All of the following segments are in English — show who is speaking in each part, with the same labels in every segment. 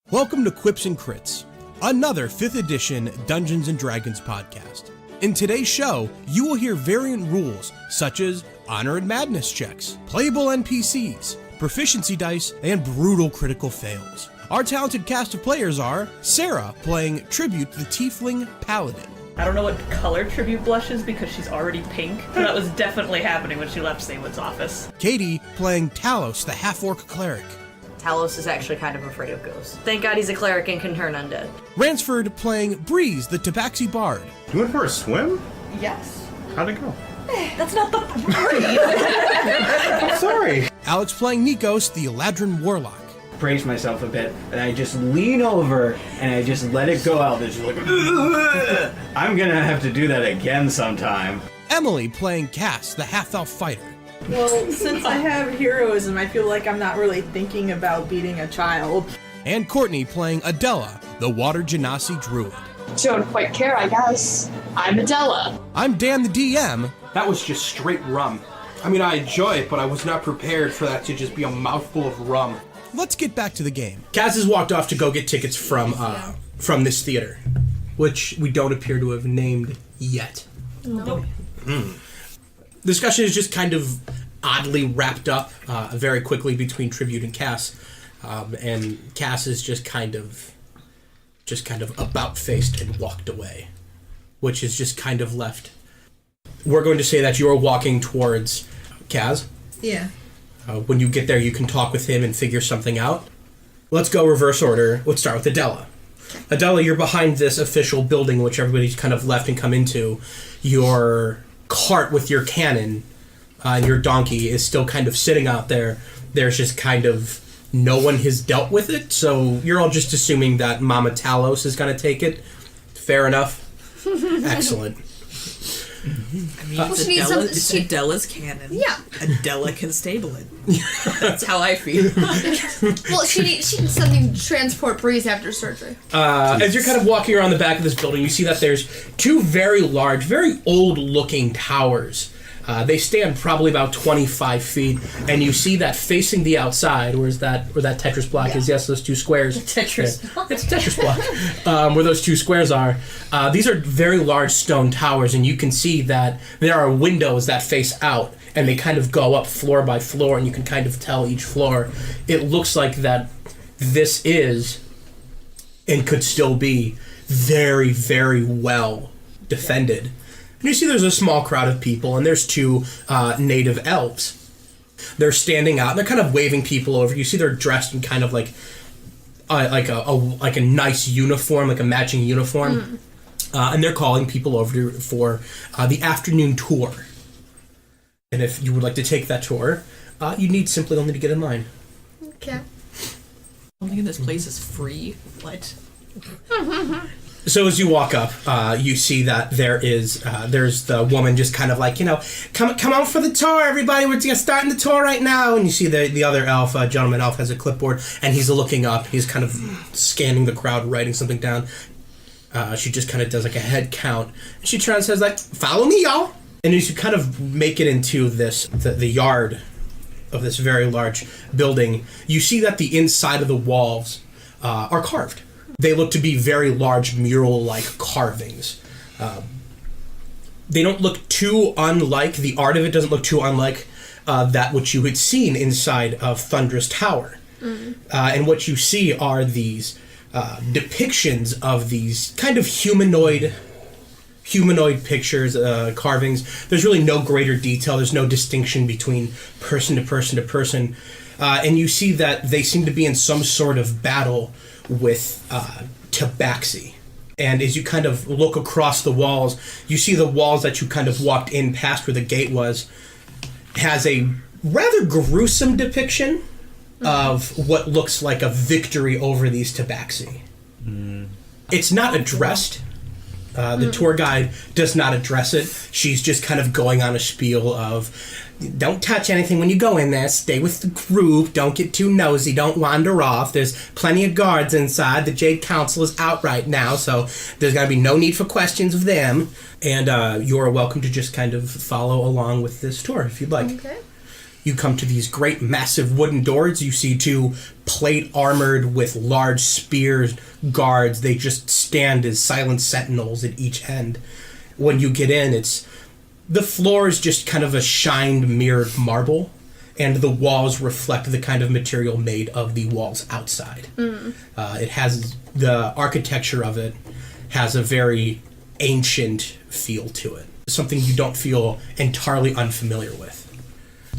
Speaker 1: Welcome to QuipsnCrits, another 5th edition Dungeons & Dragons podcast. In today's show, you will hear variant rules such as honor and madness checks, playable NPCs, proficiency dice, and brutal critical fails. Our talented cast of players are Sarah playing Tribute the Tiefling Paladin.
Speaker 2: I don't know what color Tribute blushes because she's already pink. That was definitely happening when she left Saywood's office.
Speaker 1: Katie playing Talos the Half-Orc Cleric.
Speaker 3: Talos is actually kind of afraid of ghosts. Thank God he's a cleric and can turn undead.
Speaker 1: Ransford playing Breeze the Tabaxi Bard.
Speaker 4: You went for a swim?
Speaker 2: Yes.
Speaker 4: How'd it go?
Speaker 2: That's not the point.
Speaker 4: I'm sorry.
Speaker 1: Alex playing Nikos the Eladrin Warlock.
Speaker 5: Brace myself a bit, and I just lean over and I just let it go out. It's just like, ugh. I'm gonna have to do that again sometime.
Speaker 1: Emily playing Cass the Half-Elf Fighter.
Speaker 6: Well, since I have heroism, I feel like I'm not really thinking about beating a child.
Speaker 1: And Courtney playing Adela, the Water Genasi Druid.
Speaker 7: Don't quite care, I guess. I'm Adela.
Speaker 1: I'm Dan the DM.
Speaker 8: That was just straight rum. I mean, I enjoy it, but I was not prepared for that to just be a mouthful of rum.
Speaker 1: Let's get back to the game. Kaz has walked off to go get tickets from this theater, which we don't appear to have named yet.
Speaker 2: Nope.
Speaker 1: Discussion is just kind of oddly wrapped up very quickly between Tribute and Cass, and Cass is just kind of about-faced and walked away, which is just kind of left. We're going to say that you are walking towards Kaz.
Speaker 6: Yeah.
Speaker 1: When you get there, you can talk with him and figure something out. Let's go reverse order. Let's start with Adela. Adela, you're behind this official building, which everybody's kind of left and come into. Your cart with your cannon and your donkey is still kind of sitting out there. There's just kind of no one has dealt with it, so you're all just assuming that Mama Talos is going to take it. Fair enough. Excellent.
Speaker 9: I mean, it's Adela's cannon.
Speaker 10: Yeah.
Speaker 9: Adela can stable it. That's how I feel.
Speaker 10: Well, she needs something to transport Breeze after surgery.
Speaker 1: As you're kind of walking around the back of this building, you see that there's two very large, very old-looking towers. They stand probably about 25 feet, and you see that facing the outside, where that Tetris block is. Yes, those two squares.
Speaker 2: Tetris block.
Speaker 1: It's a Tetris block. Where those two squares are. These are very large stone towers, and you can see that there are windows that face out, and they kind of go up floor by floor, and you can kind of tell each floor. It looks like that this is, and could still be, very, very well defended. And you see there's a small crowd of people, and there's two native elves. They're standing out, and they're kind of waving people over. You see they're dressed in kind of like a nice uniform, like a matching uniform. And they're calling people over for the afternoon tour. And if you would like to take that tour, you need simply only to get in line.
Speaker 10: Okay.
Speaker 9: Something in this place is free. What?
Speaker 1: So as you walk up, you see that there's the woman just kind of like, come on for the tour, everybody. We're starting the tour right now. And you see the other elf, gentleman elf, has a clipboard, and he's looking up. He's kind of scanning the crowd, writing something down. She just kind of does like a head count. She turns and says like, "Follow me, y'all." And as you kind of make it into the yard of this very large building, you see that the inside of the walls are carved. They look to be very large mural-like carvings. They don't look too unlike, the art of it doesn't look too unlike that which you had seen inside of Thunderous Tower. And what you see are these depictions of these kind of humanoid pictures, carvings. There's really no greater detail. There's no distinction between person to person to person. And you see that they seem to be in some sort of battle with Tabaxi. And as you kind of look across the walls, you see the walls that you kind of walked in past where the gate was, has a rather gruesome depiction of what looks like a victory over these Tabaxi. It's not addressed. The tour guide does not address it. She's just kind of going on a spiel of, don't touch anything when you go in there. Stay with the group. Don't get too nosy. Don't wander off. There's plenty of guards inside. The Jade Council is out right now, so there's going to be no need for questions of them. And you're welcome to just kind of follow along with this tour if you'd like.
Speaker 10: Okay.
Speaker 1: you come to these great massive wooden doors. You see 2 plate armored with large spears guards. They just stand as silent sentinels at each end. When you get in, the floor is just kind of a shined mirrored marble, and the walls reflect the kind of material made of the walls outside. It has the architecture of it has a very ancient feel to it, something you don't feel entirely unfamiliar with.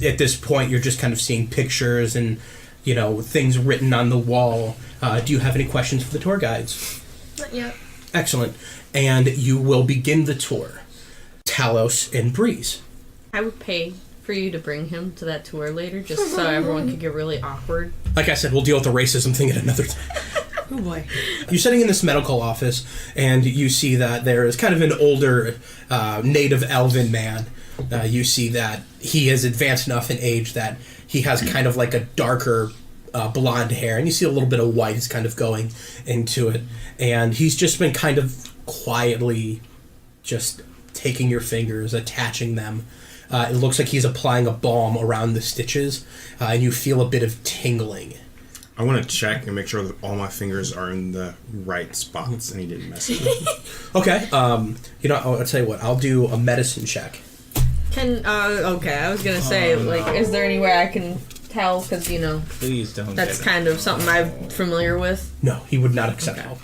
Speaker 1: At this point, you're just kind of seeing pictures and, things written on the wall. Do you have any questions for the tour guides?
Speaker 10: Not yet.
Speaker 1: Excellent. And you will begin the tour. Talos and Breeze.
Speaker 3: I would pay for you to bring him to that tour later, just so everyone could get really awkward.
Speaker 1: Like I said, we'll deal with the racism thing at another time.
Speaker 9: Oh boy.
Speaker 1: You're sitting in this medical office, and you see that there is kind of an older native elven man. You see that he is advanced enough in age that he has kind of like a darker blonde hair, and you see a little bit of white is kind of going into it. And he's just been kind of quietly just taking your fingers, attaching them. It looks like he's applying a balm around the stitches, and you feel a bit of tingling.
Speaker 4: I want to check and make sure that all my fingers are in the right spots and he didn't mess it up.
Speaker 1: Okay. I'll tell you what. I'll do a medicine check.
Speaker 3: Okay, I was gonna say, is there any way I can tell? Because,
Speaker 5: Please don't.
Speaker 3: that's kind of something I'm familiar with.
Speaker 1: No, he would not accept help.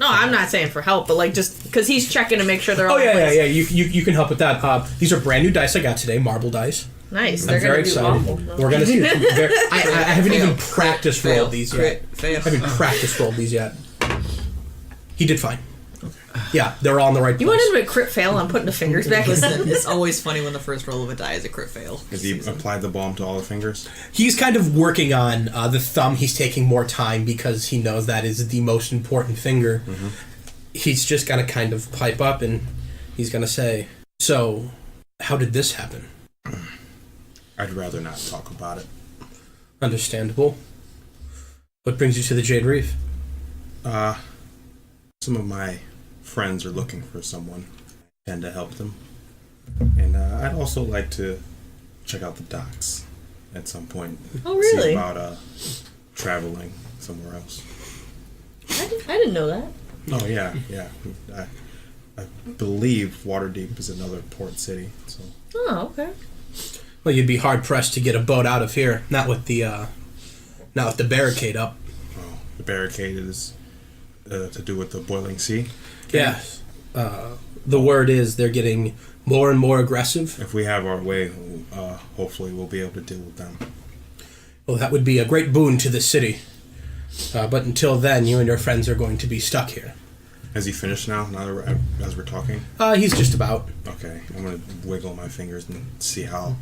Speaker 3: No, I'm not saying for help, but, just because he's checking to make sure they're all
Speaker 1: Oh,
Speaker 3: in place.
Speaker 1: yeah. You can help with that. These are brand new dice I got today, marble dice.
Speaker 3: Nice.
Speaker 1: I'm
Speaker 3: They're
Speaker 1: very
Speaker 3: gonna do
Speaker 1: excited.
Speaker 3: awful.
Speaker 1: We're gonna see. I haven't even practiced rolled these yet.
Speaker 9: Fail.
Speaker 1: I haven't practiced rolled these yet. He did fine. Yeah, they're all in the right place.
Speaker 3: You wanted to a crit fail on putting the fingers back?
Speaker 9: Listen, it's always funny when the first roll of a die is a crit fail.
Speaker 4: Has he applied the balm to all the fingers?
Speaker 1: He's kind of working on the thumb. He's taking more time because he knows that is the most important finger. Mm-hmm. He's just gonna kind of pipe up and he's gonna say, "So, how did this happen?"
Speaker 4: I'd rather not talk about it.
Speaker 1: Understandable. What brings you to the Jade Reef?
Speaker 4: Some of my friends are looking for someone and to help them. And I'd also like to check out the docks at some point.
Speaker 3: Oh, really?
Speaker 4: See about traveling somewhere else.
Speaker 3: I didn't know that.
Speaker 4: Oh, yeah. I believe Waterdeep is another port city. So.
Speaker 3: Oh, okay.
Speaker 1: Well, you'd be hard pressed to get a boat out of here. Not with the barricade up.
Speaker 4: Oh, the barricade is to do with the boiling sea.
Speaker 1: Yeah. The word is they're getting more and more aggressive.
Speaker 4: If we have our way, hopefully we'll be able to deal with them.
Speaker 1: Well, that would be a great boon to the city. But until then, you and your friends are going to be stuck here.
Speaker 4: Has he finished now? As we're talking.
Speaker 1: He's just about.
Speaker 4: Okay, I'm gonna wiggle my fingers and see how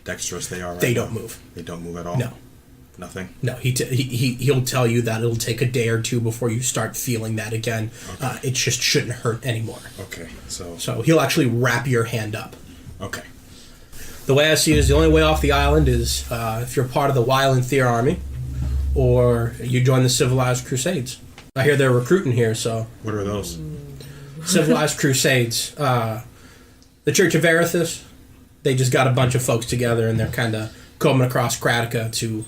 Speaker 4: dexterous they are.
Speaker 1: They don't move.
Speaker 4: They don't move at all.
Speaker 1: No.
Speaker 4: Nothing.
Speaker 1: No. He'll tell you that it'll take a day or two before you start feeling that again.
Speaker 4: Okay.
Speaker 1: It just shouldn't hurt anymore.
Speaker 4: Okay.
Speaker 1: So he'll actually wrap your hand up.
Speaker 4: Okay.
Speaker 1: The way I see it is the only way off the island is if you're part of the Wylanthir army, or you join the Civilized Crusades. I hear they're recruiting here, so...
Speaker 4: What are those?
Speaker 1: Civilized Crusades. The Church of Erithus, they just got a bunch of folks together, and they're kind of coming across Kratica to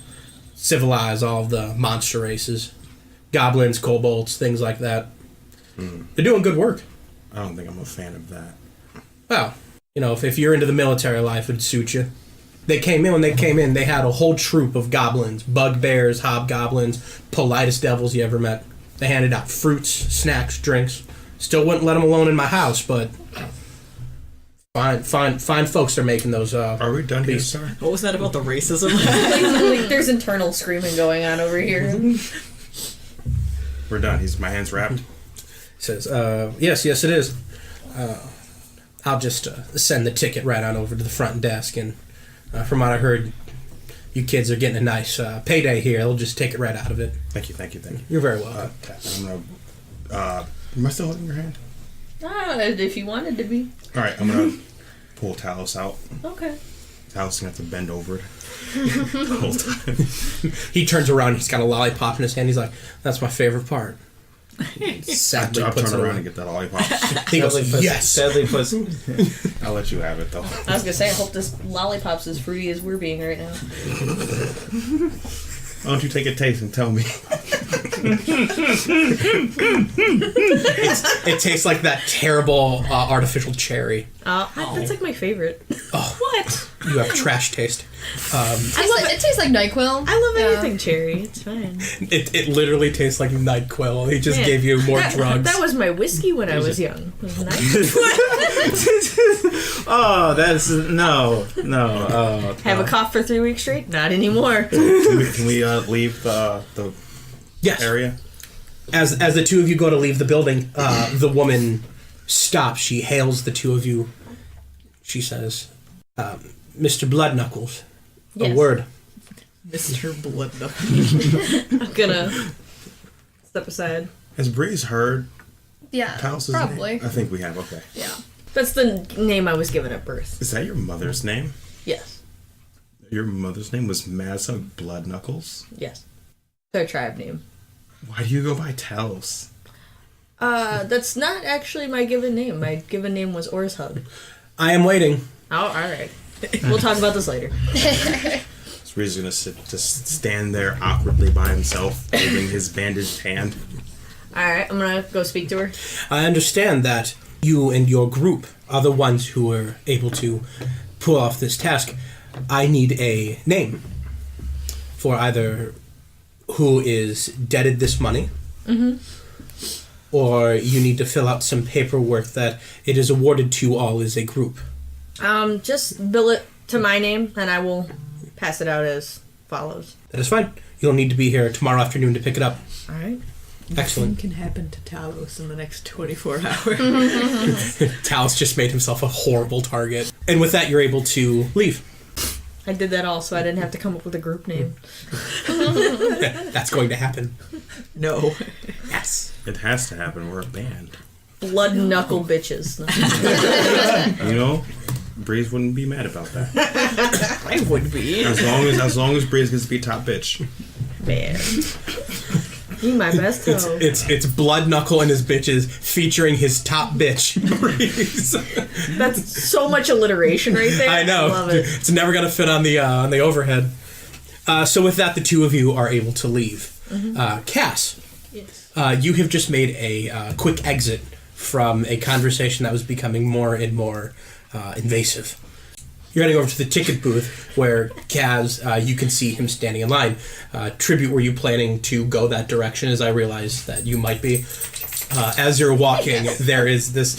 Speaker 1: civilize all of the monster races. Goblins, kobolds, things like that. They're doing good work.
Speaker 4: I don't think I'm a fan of that.
Speaker 1: Well, if you're into the military life, it'd suit you. When they came in, they had a whole troop of goblins, bugbears, hobgoblins, politest devils you ever met. They handed out fruits, snacks, drinks. Still wouldn't let them alone in my house, but fine folks are making those.
Speaker 4: Are we done here, sir?
Speaker 9: What was that about the racism?
Speaker 3: There's internal screaming going on over here.
Speaker 4: We're done. My hand's wrapped.
Speaker 1: He says, yes, it is. I'll just send the ticket right on over to the front desk, and from what I heard, you kids are getting a nice payday here. They'll just take it right out of it.
Speaker 4: Thank you.
Speaker 1: You're very welcome.
Speaker 4: I'm gonna. Am I still holding your hand?
Speaker 3: If you wanted to be.
Speaker 4: All right. I'm gonna pull Talos out.
Speaker 3: Okay.
Speaker 4: Talos is gonna have to bend over it the whole time.
Speaker 1: He turns around. He's got a lollipop in his hand. He's like, "That's my favorite part." Sadly
Speaker 4: I'll
Speaker 1: puts
Speaker 4: turn
Speaker 1: it
Speaker 4: around
Speaker 1: away.
Speaker 4: and get that lollipop.
Speaker 1: He goes,
Speaker 5: Sadly puts-
Speaker 1: yes.
Speaker 5: Sadly puts.
Speaker 4: I'll let you have it though.
Speaker 3: I was gonna say, I hope this lollipop's as fruity as we're being right now.
Speaker 4: Why don't you take a taste and tell me?
Speaker 1: It tastes like that terrible artificial cherry.
Speaker 3: That's like my favorite.
Speaker 2: What?
Speaker 1: You have trash taste.
Speaker 10: It tastes like NyQuil.
Speaker 3: I love
Speaker 10: Yeah.
Speaker 3: anything cherry. It's fine.
Speaker 1: It literally tastes like NyQuil. He just
Speaker 3: Man,
Speaker 1: gave you more drugs.
Speaker 3: That was my whiskey when I was young. It was nice.
Speaker 5: Oh, that's no. Oh,
Speaker 3: Have a cough for 3 weeks straight? Not anymore.
Speaker 4: Can we leave the
Speaker 1: Yes.
Speaker 4: area?
Speaker 1: As the two of you go to leave the building, the woman stops. She hails the two of you. She says, Mr. Bloodknuckles, a
Speaker 3: Yes.
Speaker 1: word.
Speaker 9: Mr. Bloodknuckles.
Speaker 3: I'm gonna step aside.
Speaker 4: Has Breeze heard
Speaker 10: Yeah,
Speaker 4: Talos'
Speaker 10: probably.
Speaker 4: name? I think we have. Okay.
Speaker 3: Yeah. That's the name I was given at birth.
Speaker 4: Is that your mother's name?
Speaker 3: Yes.
Speaker 4: Your mother's name was Massa Bloodknuckles?
Speaker 3: Yes. Their tribe name.
Speaker 4: Why do you go by Talos?
Speaker 3: That's not actually my given name. My given name was Orshug.
Speaker 1: I am waiting.
Speaker 3: Oh, alright. We'll talk about this later.
Speaker 4: So Breeze is gonna just stand there awkwardly by himself, holding his bandaged hand.
Speaker 3: Alright, I'm gonna go speak to her.
Speaker 1: I understand that you and your group are the ones who were able to pull off this task. I need a name for either who is deaded this money, or you need to fill out some paperwork that it is awarded to all as a group.
Speaker 3: Just bill it to my name, and I will pass it out as follows.
Speaker 1: That is fine. You'll need to be here tomorrow afternoon to pick it up.
Speaker 3: Alright.
Speaker 1: Excellent.
Speaker 9: Nothing can happen to Talos in the next 24 hours.
Speaker 1: Talos just made himself a horrible target. And with that, you're able to leave.
Speaker 3: I did that all so I didn't have to come up with a group name.
Speaker 1: That's going to happen.
Speaker 9: No.
Speaker 1: Yes.
Speaker 4: It has to happen. We're a band.
Speaker 3: Blood knuckle bitches.
Speaker 4: You know, Breeze wouldn't be mad about that.
Speaker 9: I would be.
Speaker 4: As long as Breeze gets to be top bitch.
Speaker 3: Man. You my best hoe.
Speaker 1: It's Blood Knuckle and his bitches featuring his top bitch.
Speaker 3: That's so much alliteration right there.
Speaker 1: I know.
Speaker 3: Love it.
Speaker 1: It's never gonna fit on the overhead. So with that, the two of you are able to leave. Cass,
Speaker 3: Yes.
Speaker 1: you have just made a quick exit from a conversation that was becoming more and more invasive. You're heading over to the ticket booth where Kaz, you can see him standing in line. Tribute, were you planning to go that direction? As I realize that you might be. As you're walking, there is this.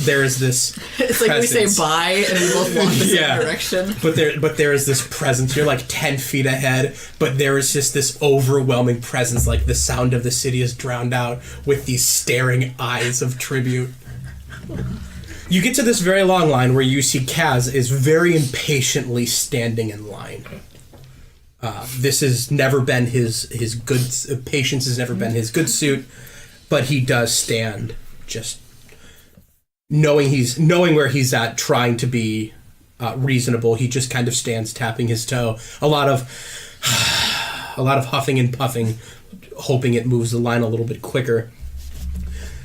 Speaker 9: It's like we say
Speaker 1: presence.
Speaker 9: bye and we both walk the same
Speaker 1: Yeah.
Speaker 9: direction.
Speaker 1: But there is this presence. You're like 10 feet ahead, but there is just this overwhelming presence. Like the sound of the city is drowned out with these staring eyes of Tribute. You get to this very long line where you see Kaz is very impatiently standing in line. This has never been his good patience has never been his good suit, but he does stand just knowing where he's at, trying to be reasonable. He just kind of stands tapping his toe. A lot of huffing and puffing, hoping it moves the line a little bit quicker.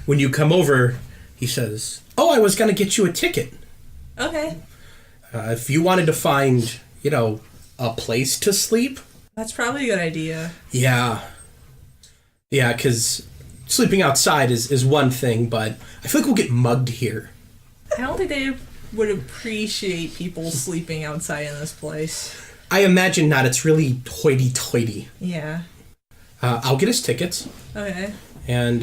Speaker 1: When you come over, he says, "Oh, I was going to get you a ticket.
Speaker 6: Okay.
Speaker 1: If you wanted to find, a place to sleep."
Speaker 6: That's probably a good idea.
Speaker 1: Yeah, because sleeping outside is one thing, but I feel like we'll get mugged here.
Speaker 6: I don't think they would appreciate people sleeping outside in this place.
Speaker 1: I imagine not. It's really hoity-toity.
Speaker 6: Yeah.
Speaker 1: I'll get us tickets,
Speaker 6: Okay.
Speaker 1: and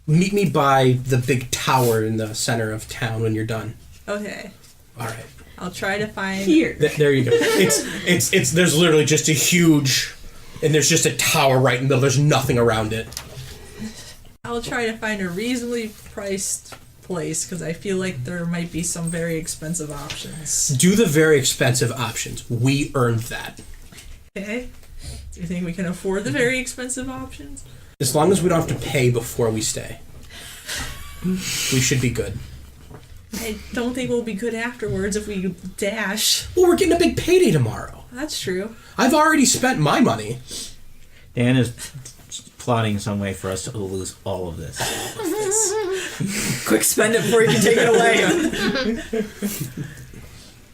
Speaker 1: meet me by the big tower in the center of town when you're done.
Speaker 6: Okay.
Speaker 1: All right.
Speaker 6: I'll try to find
Speaker 9: Here.
Speaker 1: There you go. It's there's literally just a huge, and there's just a tower right in the middle. There's nothing around it.
Speaker 6: I'll try to find a reasonably priced place because I feel like there might be some very expensive options.
Speaker 1: Do the very expensive options. We earned that.
Speaker 6: Okay. Do you think we can afford the very expensive options?
Speaker 1: As long as we don't have to pay before we stay, we should be good.
Speaker 6: I don't think we'll be good afterwards if we dash.
Speaker 1: Well, we're getting a big payday tomorrow.
Speaker 6: That's true.
Speaker 1: I've already spent my money.
Speaker 5: Dan is
Speaker 11: plotting some way for us to lose all of this.
Speaker 9: Quick, spend it before you can take it away.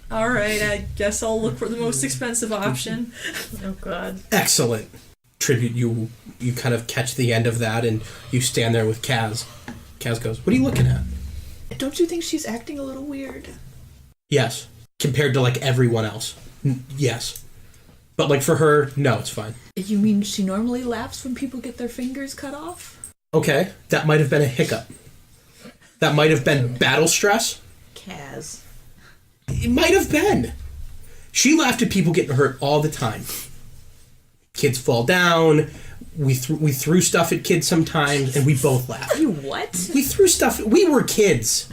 Speaker 6: All right, I guess I'll look for the most expensive option.
Speaker 3: Oh God.
Speaker 1: Excellent. Tribute, you kind of catch the end of that, and you stand there with Kaz. Kaz goes, "What are you looking at?"
Speaker 9: Don't you think she's acting a little weird?
Speaker 1: Yes. Compared to, like, everyone else. Yes. But, like, for her, no, it's fine.
Speaker 9: You mean she normally laughs when people get their fingers cut off?
Speaker 1: Okay, that might have been a hiccup. That might have been battle stress.
Speaker 9: Kaz.
Speaker 1: It might have been. She laughed at people getting hurt all the time. Kids fall down. We threw stuff at kids sometimes, and we both laughed.
Speaker 9: You what?
Speaker 1: We threw stuff. We were kids.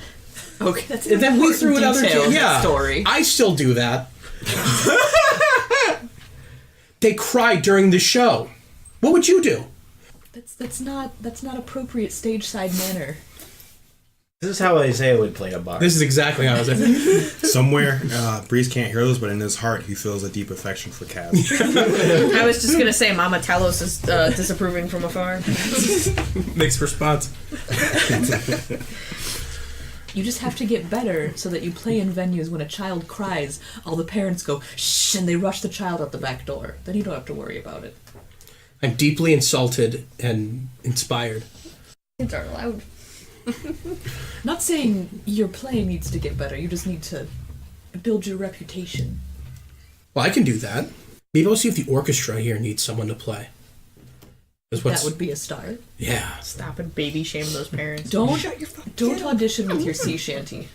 Speaker 9: Okay, that's
Speaker 1: And then we threw at other kids. Yeah,
Speaker 9: story.
Speaker 1: I still do that. They cried during the show. What would you do?
Speaker 9: That's not appropriate stage side manner.
Speaker 11: This is how Isaiah would play a bar.
Speaker 1: This is exactly how I was saying.
Speaker 4: Somewhere, Breeze can't hear this, but in his heart, he feels a deep affection for Kaz.
Speaker 3: I was just gonna say, Mama Talos is disapproving from afar.
Speaker 1: Mixed response.
Speaker 9: You just have to get better so that you play in venues when a child cries, all the parents go, shh, and they rush the child out the back door. Then you don't have to worry about it.
Speaker 1: I'm deeply insulted and inspired.
Speaker 10: Kids are loud.
Speaker 9: Not saying your play needs to get better, you just need to build your reputation.
Speaker 1: Well, I can do that. Maybe I'll see if the orchestra here needs someone to play.
Speaker 9: That would be a start.
Speaker 1: Yeah.
Speaker 3: Stop and baby shame those parents.
Speaker 9: Don't audition with your sea shanty.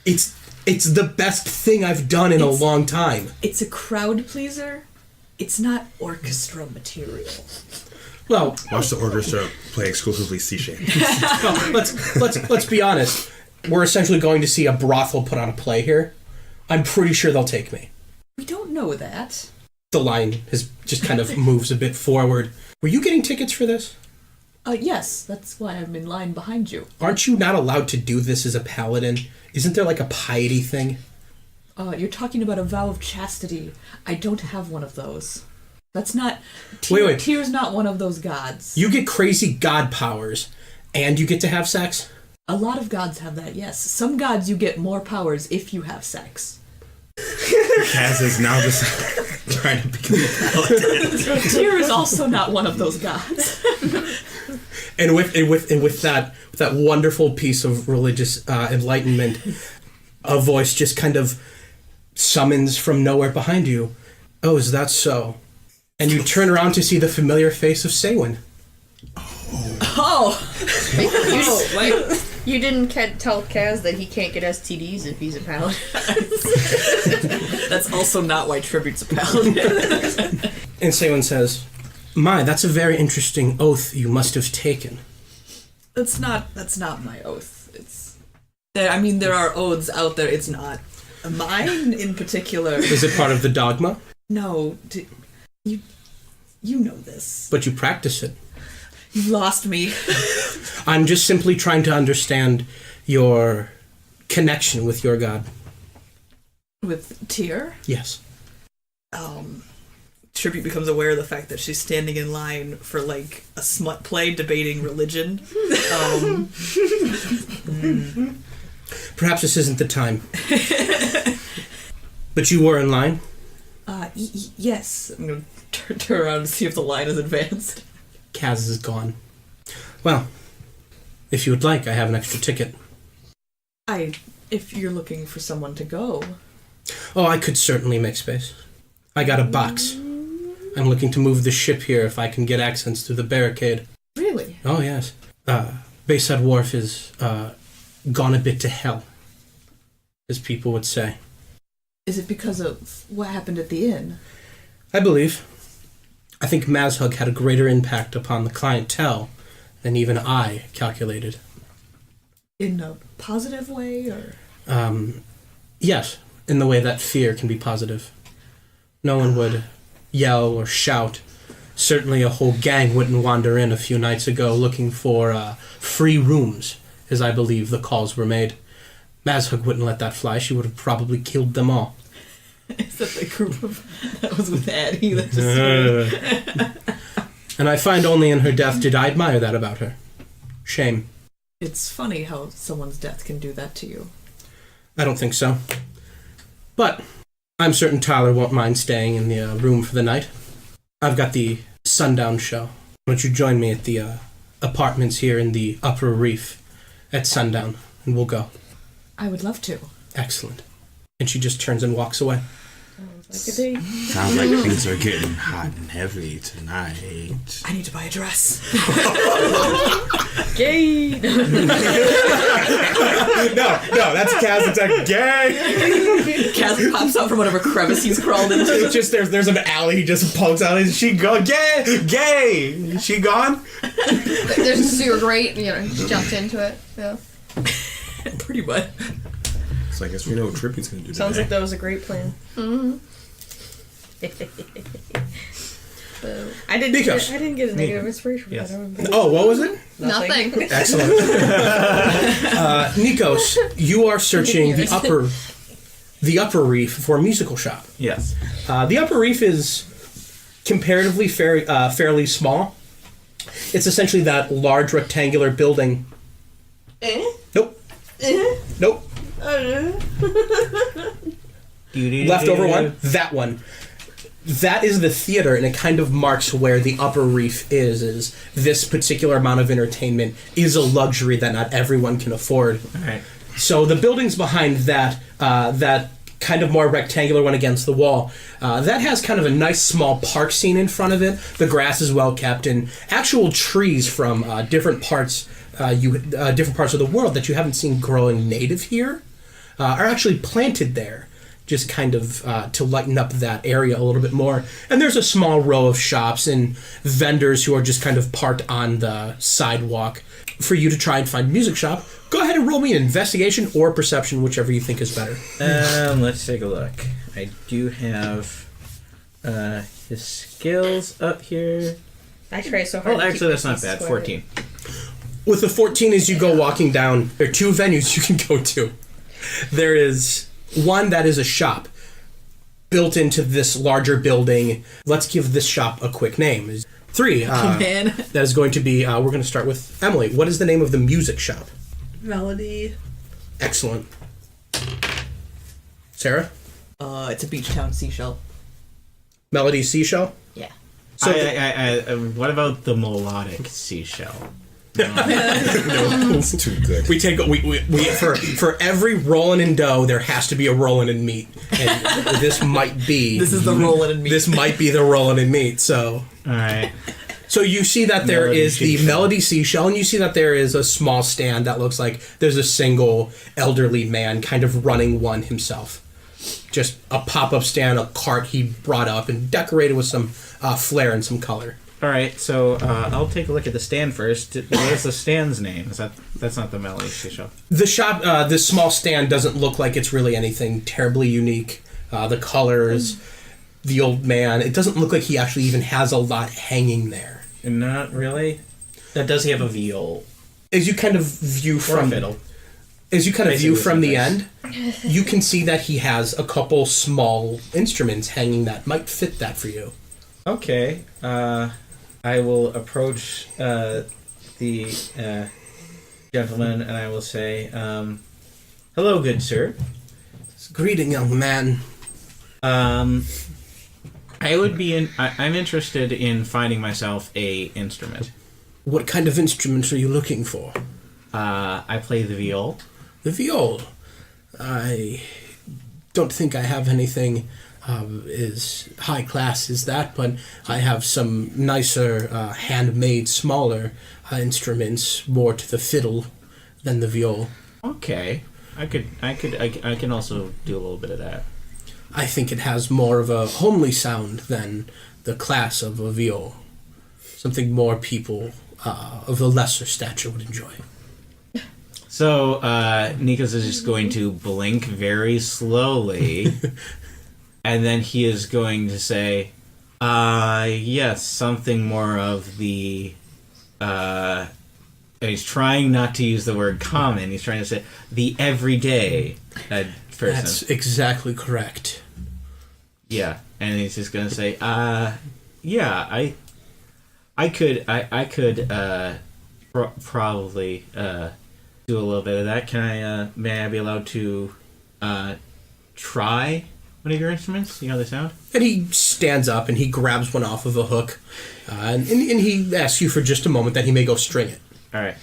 Speaker 1: It's the best thing I've done in a long time.
Speaker 9: It's a crowd pleaser. It's not orchestra material.
Speaker 1: Well,
Speaker 4: watch the orchestra play exclusively sea shanty.
Speaker 1: No, let's be honest. We're essentially going to see a brothel put on a play here. I'm pretty sure they'll take me.
Speaker 9: We don't know that.
Speaker 1: The line just kind of moves a bit forward. Were you getting tickets for this?
Speaker 9: Yes, that's why I'm in line behind you.
Speaker 1: Aren't you not allowed to do this as a paladin? Isn't there like a piety thing?
Speaker 9: You're talking about a vow of chastity. I don't have one of those. That's not...
Speaker 1: Wait.
Speaker 9: Tyr's not one of those gods.
Speaker 1: You get crazy god powers, and you get to have sex?
Speaker 9: A lot of gods have that, yes. Some gods you get more powers if you have sex.
Speaker 4: Kaz is now just trying to become a paladin.
Speaker 9: Tyr is also not one of those gods.
Speaker 1: And with that wonderful piece of religious enlightenment, a voice just kind of summons from nowhere behind you. Oh, is that so? And you turn around to see the familiar face of Saywin.
Speaker 3: You didn't tell Kaz that he can't get STDs if he's a paladin.
Speaker 9: That's also not why Tribute's a paladin.
Speaker 1: And Saywin says, "My, that's a very interesting oath you must have taken."
Speaker 9: That's not my oath. There are oaths out there. It's not mine in particular.
Speaker 1: Is it part of the dogma?
Speaker 9: No, you know this.
Speaker 1: But you practice it.
Speaker 9: You lost me.
Speaker 1: I'm just simply trying to understand your connection with your god.
Speaker 9: With Tyr?
Speaker 1: Yes.
Speaker 9: Tribute becomes aware of the fact that she's standing in line for like a smut play debating religion.
Speaker 1: Perhaps this isn't the time. But you were in line?
Speaker 9: Yes. I'm going to turn around and see if the line is advanced.
Speaker 1: Kaz is gone. Well, if you would like, I have an extra ticket.
Speaker 9: If you're looking for someone to go.
Speaker 1: Oh, I could certainly make space. I got a box. I'm looking to move the ship here if I can get access through the barricade.
Speaker 9: Really?
Speaker 1: Oh, yes. Bayside Wharf is gone a bit to hell, as people would say.
Speaker 9: Is it because of what happened at the inn?
Speaker 1: I believe. I think Mazhug had a greater impact upon the clientele than even I calculated.
Speaker 9: In a positive way, or?
Speaker 1: Yes, in the way that fear can be positive. No one would yell or shout. Certainly a whole gang wouldn't wander in a few nights ago looking for free rooms, as I believe the calls were made. Mazhug wouldn't let that fly. She would have probably killed them all.
Speaker 9: Is that the group that was with Addie?
Speaker 1: And I find only in her death did I admire that about her. Shame.
Speaker 9: It's funny how someone's death can do that to you.
Speaker 1: I don't think so. But I'm certain Tyler won't mind staying in the room for the night. I've got the sundown show. Why don't you join me at the apartments here in the Upper Reef at sundown, and we'll go.
Speaker 9: I would love to.
Speaker 1: Excellent. And she just turns and walks away.
Speaker 11: Sounds like things are getting hot and heavy tonight.
Speaker 9: I need to buy a dress.
Speaker 3: Gay.
Speaker 1: No, that's Kaz. It's like gay.
Speaker 9: Kaz pops out from whatever crevice he's crawled into.
Speaker 1: It's just there's an alley. He just pokes out. Is she gone? Gay. Is she gone?
Speaker 10: There's a sewer grate, just jumped into it. Yeah.
Speaker 9: Pretty much.
Speaker 4: So I guess we know what Trippy's gonna do.
Speaker 3: Sounds
Speaker 4: today.
Speaker 3: like that was a great plan.
Speaker 10: Mm-hmm.
Speaker 3: I didn't get a negative inspiration from
Speaker 11: Yes.
Speaker 3: that.
Speaker 1: Oh, what was it?
Speaker 10: Nothing.
Speaker 1: Excellent. Nikos, you are searching the upper reef for a musical shop.
Speaker 11: Yes.
Speaker 1: The Upper Reef is comparatively fairly small. It's essentially that large rectangular building. Nope. Nope. Leftover one. That one. That is the theater, and it kind of marks where the Upper Reef is this particular amount of entertainment is a luxury that not everyone can afford.
Speaker 11: All right.
Speaker 1: So the buildings behind that, that kind of more rectangular one against the wall, that has kind of a nice small park scene in front of it. The grass is well kept, and actual trees from different parts of the world that you haven't seen growing native here are actually planted there, just kind of to lighten up that area a little bit more. And there's a small row of shops and vendors who are just kind of parked on the sidewalk for you to try and find a music shop. Go ahead and roll me an investigation or perception, whichever you think is better.
Speaker 11: Let's take a look. I do have his skills up here.
Speaker 3: I try so hard.
Speaker 11: Oh, actually, that's not bad. 14.
Speaker 1: With the 14, as you go walking down, there are two venues you can go to. There is one that is a shop built into this larger building. Let's give this shop a quick name. 3.
Speaker 9: Man.
Speaker 1: That is going to be, we're going to start with Emily. What is the name of the music shop?
Speaker 6: Melody.
Speaker 1: Excellent. Sarah?
Speaker 9: It's a beach town seashell.
Speaker 1: Melody Seashell?
Speaker 9: Yeah.
Speaker 1: So
Speaker 11: what about the melodic seashell?
Speaker 4: It's too good.
Speaker 1: we take for every rolling in dough, there has to be a rolling in meat, and this might be.
Speaker 9: This is the rolling in meat.
Speaker 1: This might be the rolling in meat. So,
Speaker 11: All right.
Speaker 1: so you see that there
Speaker 11: Melody
Speaker 1: is the
Speaker 11: Seashell.
Speaker 1: Melody Seashell, and you see that there is a small stand that looks like there's a single elderly man kind of running one himself. Just a pop-up stand, a cart he brought up and decorated with some flair and some color.
Speaker 11: All right. So I'll take a look at the stand first. What is the stand's name? That's not the Melody Seashell?
Speaker 1: The shop, this small stand doesn't look like it's really anything terribly unique. The colors, the old man, it doesn't look like he actually even has a lot hanging there.
Speaker 11: Not really. Does he have a viol?
Speaker 1: As you kind of view
Speaker 11: Or a
Speaker 1: from
Speaker 11: fiddle?
Speaker 1: As you kind of view from the
Speaker 11: Basically
Speaker 1: end, you can see that he has a couple small instruments hanging that might fit that for you.
Speaker 11: Okay. I will approach the gentleman and I will say, "Hello, good sir.
Speaker 1: Greeting, young man.
Speaker 11: I would be I'm interested in finding myself a instrument.
Speaker 1: What kind of instruments are you looking for?
Speaker 11: I play the viol.
Speaker 1: The viol. I don't think I have anything as high class as that, but I have some nicer, handmade, smaller instruments, more to the fiddle than the viol.
Speaker 11: Okay. I can also do a little bit of that.
Speaker 1: I think it has more of a homely sound than the class of a viol. Something more people of a lesser stature would enjoy.
Speaker 11: So, Nikos is just going to blink very slowly, and then he is going to say, yes, something more of the, and he's trying not to use the word common, he's trying to say the everyday person.
Speaker 1: That's exactly correct.
Speaker 11: Yeah, and he's just going to say, yeah, I I could probably do a little bit of that. May I be allowed to try one of your instruments? You know the sound?
Speaker 1: And he stands up and he grabs one off of a hook, and he asks you for just a moment that he may go string it.
Speaker 11: All right.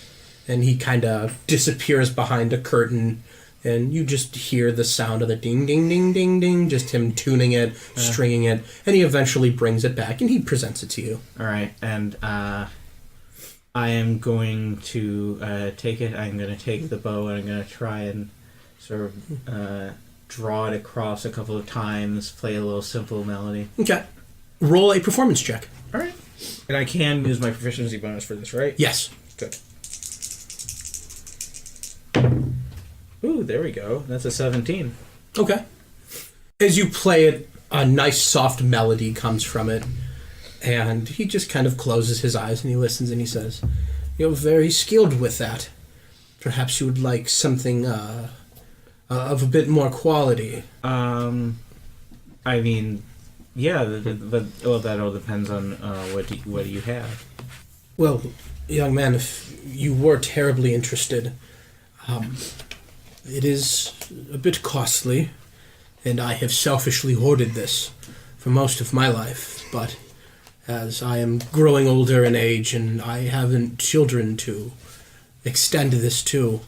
Speaker 1: And he kind of disappears behind a curtain, and you just hear the sound of the ding, ding, ding, ding, ding, just him tuning it, stringing it, and he eventually brings it back, and he presents it to you.
Speaker 11: All right, and I am going to take it. I'm going to take the bow, and I'm going to try and sort of draw it across a couple of times, play a little simple melody.
Speaker 1: Okay. Roll a performance check.
Speaker 11: All right. And I can use my proficiency bonus for this, right?
Speaker 1: Yes.
Speaker 11: Good. Ooh, there we go. That's a 17.
Speaker 1: Okay. As you play it, a nice soft melody comes from it, and he just kind of closes his eyes and he listens and he says, "You're very skilled with that. Perhaps you would like something of a bit more quality."
Speaker 11: I mean, yeah, but that all depends on what do you have.
Speaker 1: Well, young man, if you were terribly interested, it is a bit costly, and I have selfishly hoarded this for most of my life, but as I am growing older in age and I haven't children to extend this to,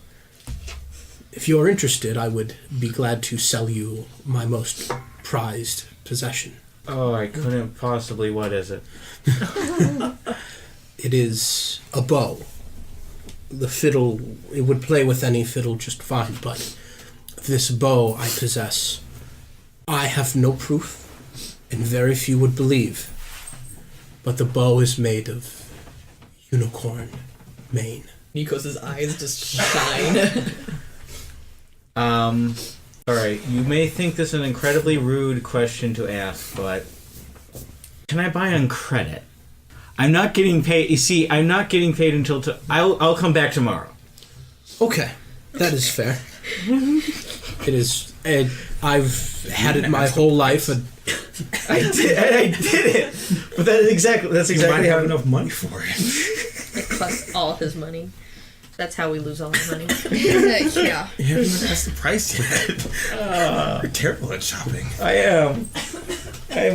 Speaker 1: if you're interested, I would be glad to sell you my most prized possession.
Speaker 11: Oh, I couldn't possibly. What is it?
Speaker 1: It is a bow. The fiddle, it would play with any fiddle just fine, but this bow I possess, I have no proof, and very few would believe, but the bow is made of unicorn mane.
Speaker 3: Nikos' eyes just shine.
Speaker 11: Alright, you may think this an incredibly rude question to ask, but can I buy on credit? I'm not getting paid. You see, I'm not getting paid until I'll come back tomorrow.
Speaker 1: Okay, that is fair. It is. I've had it my whole life.
Speaker 11: I did it. But that's exactly
Speaker 4: You might have enough money for it.
Speaker 3: It costs all his money. That's how we lose all our money.
Speaker 10: Yeah.
Speaker 4: You haven't even asked the price yet. You're terrible at shopping.
Speaker 11: I am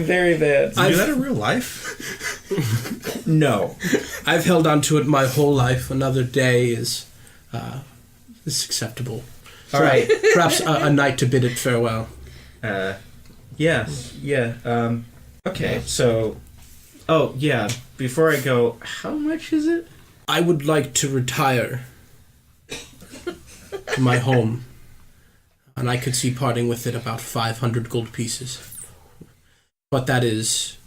Speaker 11: very bad.
Speaker 4: Do you do that in real life?
Speaker 11: No.
Speaker 1: I've held on to it my whole life. Another day is acceptable.
Speaker 11: All right.
Speaker 1: Perhaps a night to bid it farewell.
Speaker 11: Yes. Yeah. Okay. So. Oh yeah. Before I go, how much is it?
Speaker 1: I would like to retire to my home, and I could see parting with it about 500 gold pieces. But that is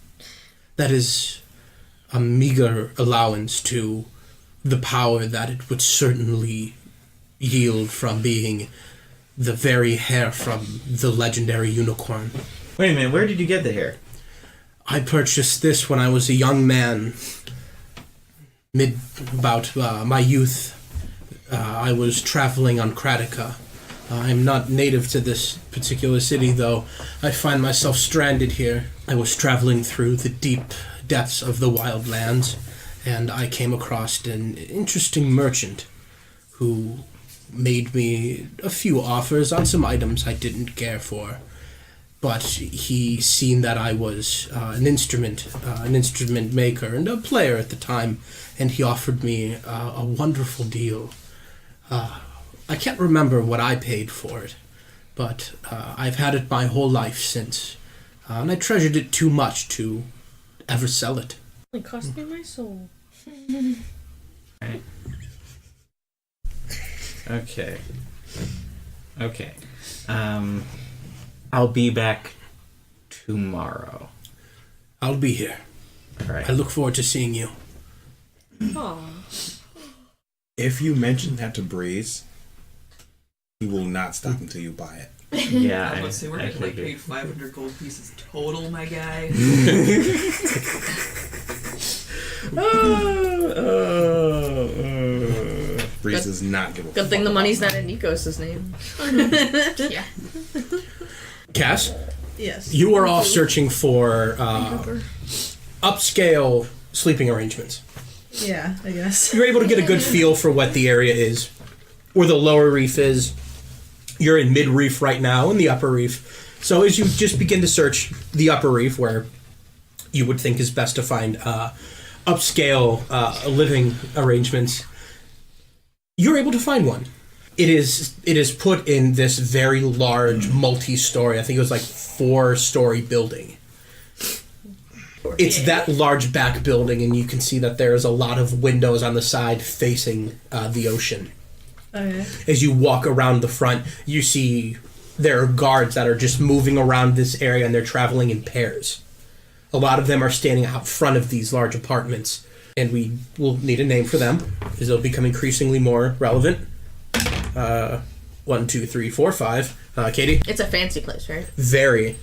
Speaker 1: a meager allowance to the power that it would certainly yield from being the very hair from the legendary unicorn.
Speaker 11: Wait a minute, where did you get the hair?
Speaker 1: I purchased this when I was a young man, my youth. I was traveling on Kratica. I'm not native to this particular city, though. I find myself stranded here. I was traveling through the deep depths of the wildlands, and I came across an interesting merchant who made me a few offers on some items I didn't care for. But he seen that I was an instrument maker and a player at the time, and he offered me a wonderful deal. I can't remember what I paid for it, but I've had it my whole life since, and I treasured it too much to ever sell it.
Speaker 3: It cost me my soul.
Speaker 11: Right. Okay. I'll be back tomorrow.
Speaker 1: I'll be here.
Speaker 11: All right.
Speaker 1: I look forward to seeing you.
Speaker 3: Aww.
Speaker 4: If you mention that to Breeze, he will not stop until you buy it.
Speaker 11: Yeah,
Speaker 9: I must say, we're getting like
Speaker 11: figured.
Speaker 9: paid 500 gold pieces total, my guy.
Speaker 4: Breeze does not give a
Speaker 3: Good thing the money's not in Nikos' name.
Speaker 10: Yeah.
Speaker 1: Cass,
Speaker 6: Yes.
Speaker 1: you are off searching for upscale sleeping arrangements.
Speaker 6: Yeah, I guess.
Speaker 1: You're able to get a good feel for what the area is, where the lower reef is. You're in mid reef right now, and the upper reef. So as you just begin to search the upper reef, where you would think is best to find upscale living arrangements, you're able to find one. It is put in this very large multi-story. I think it was like 4-story building. It's that large back building, and you can see that there's a lot of windows on the side facing the ocean.
Speaker 6: Okay.
Speaker 1: As you walk around the front, you see there are guards that are just moving around this area, and they're traveling in pairs. A lot of them are standing out front of these large apartments, and we will need a name for them, as they'll become increasingly more relevant. 1, 2, 3, 4, 5. Katie?
Speaker 3: It's a fancy place, right?
Speaker 1: Very.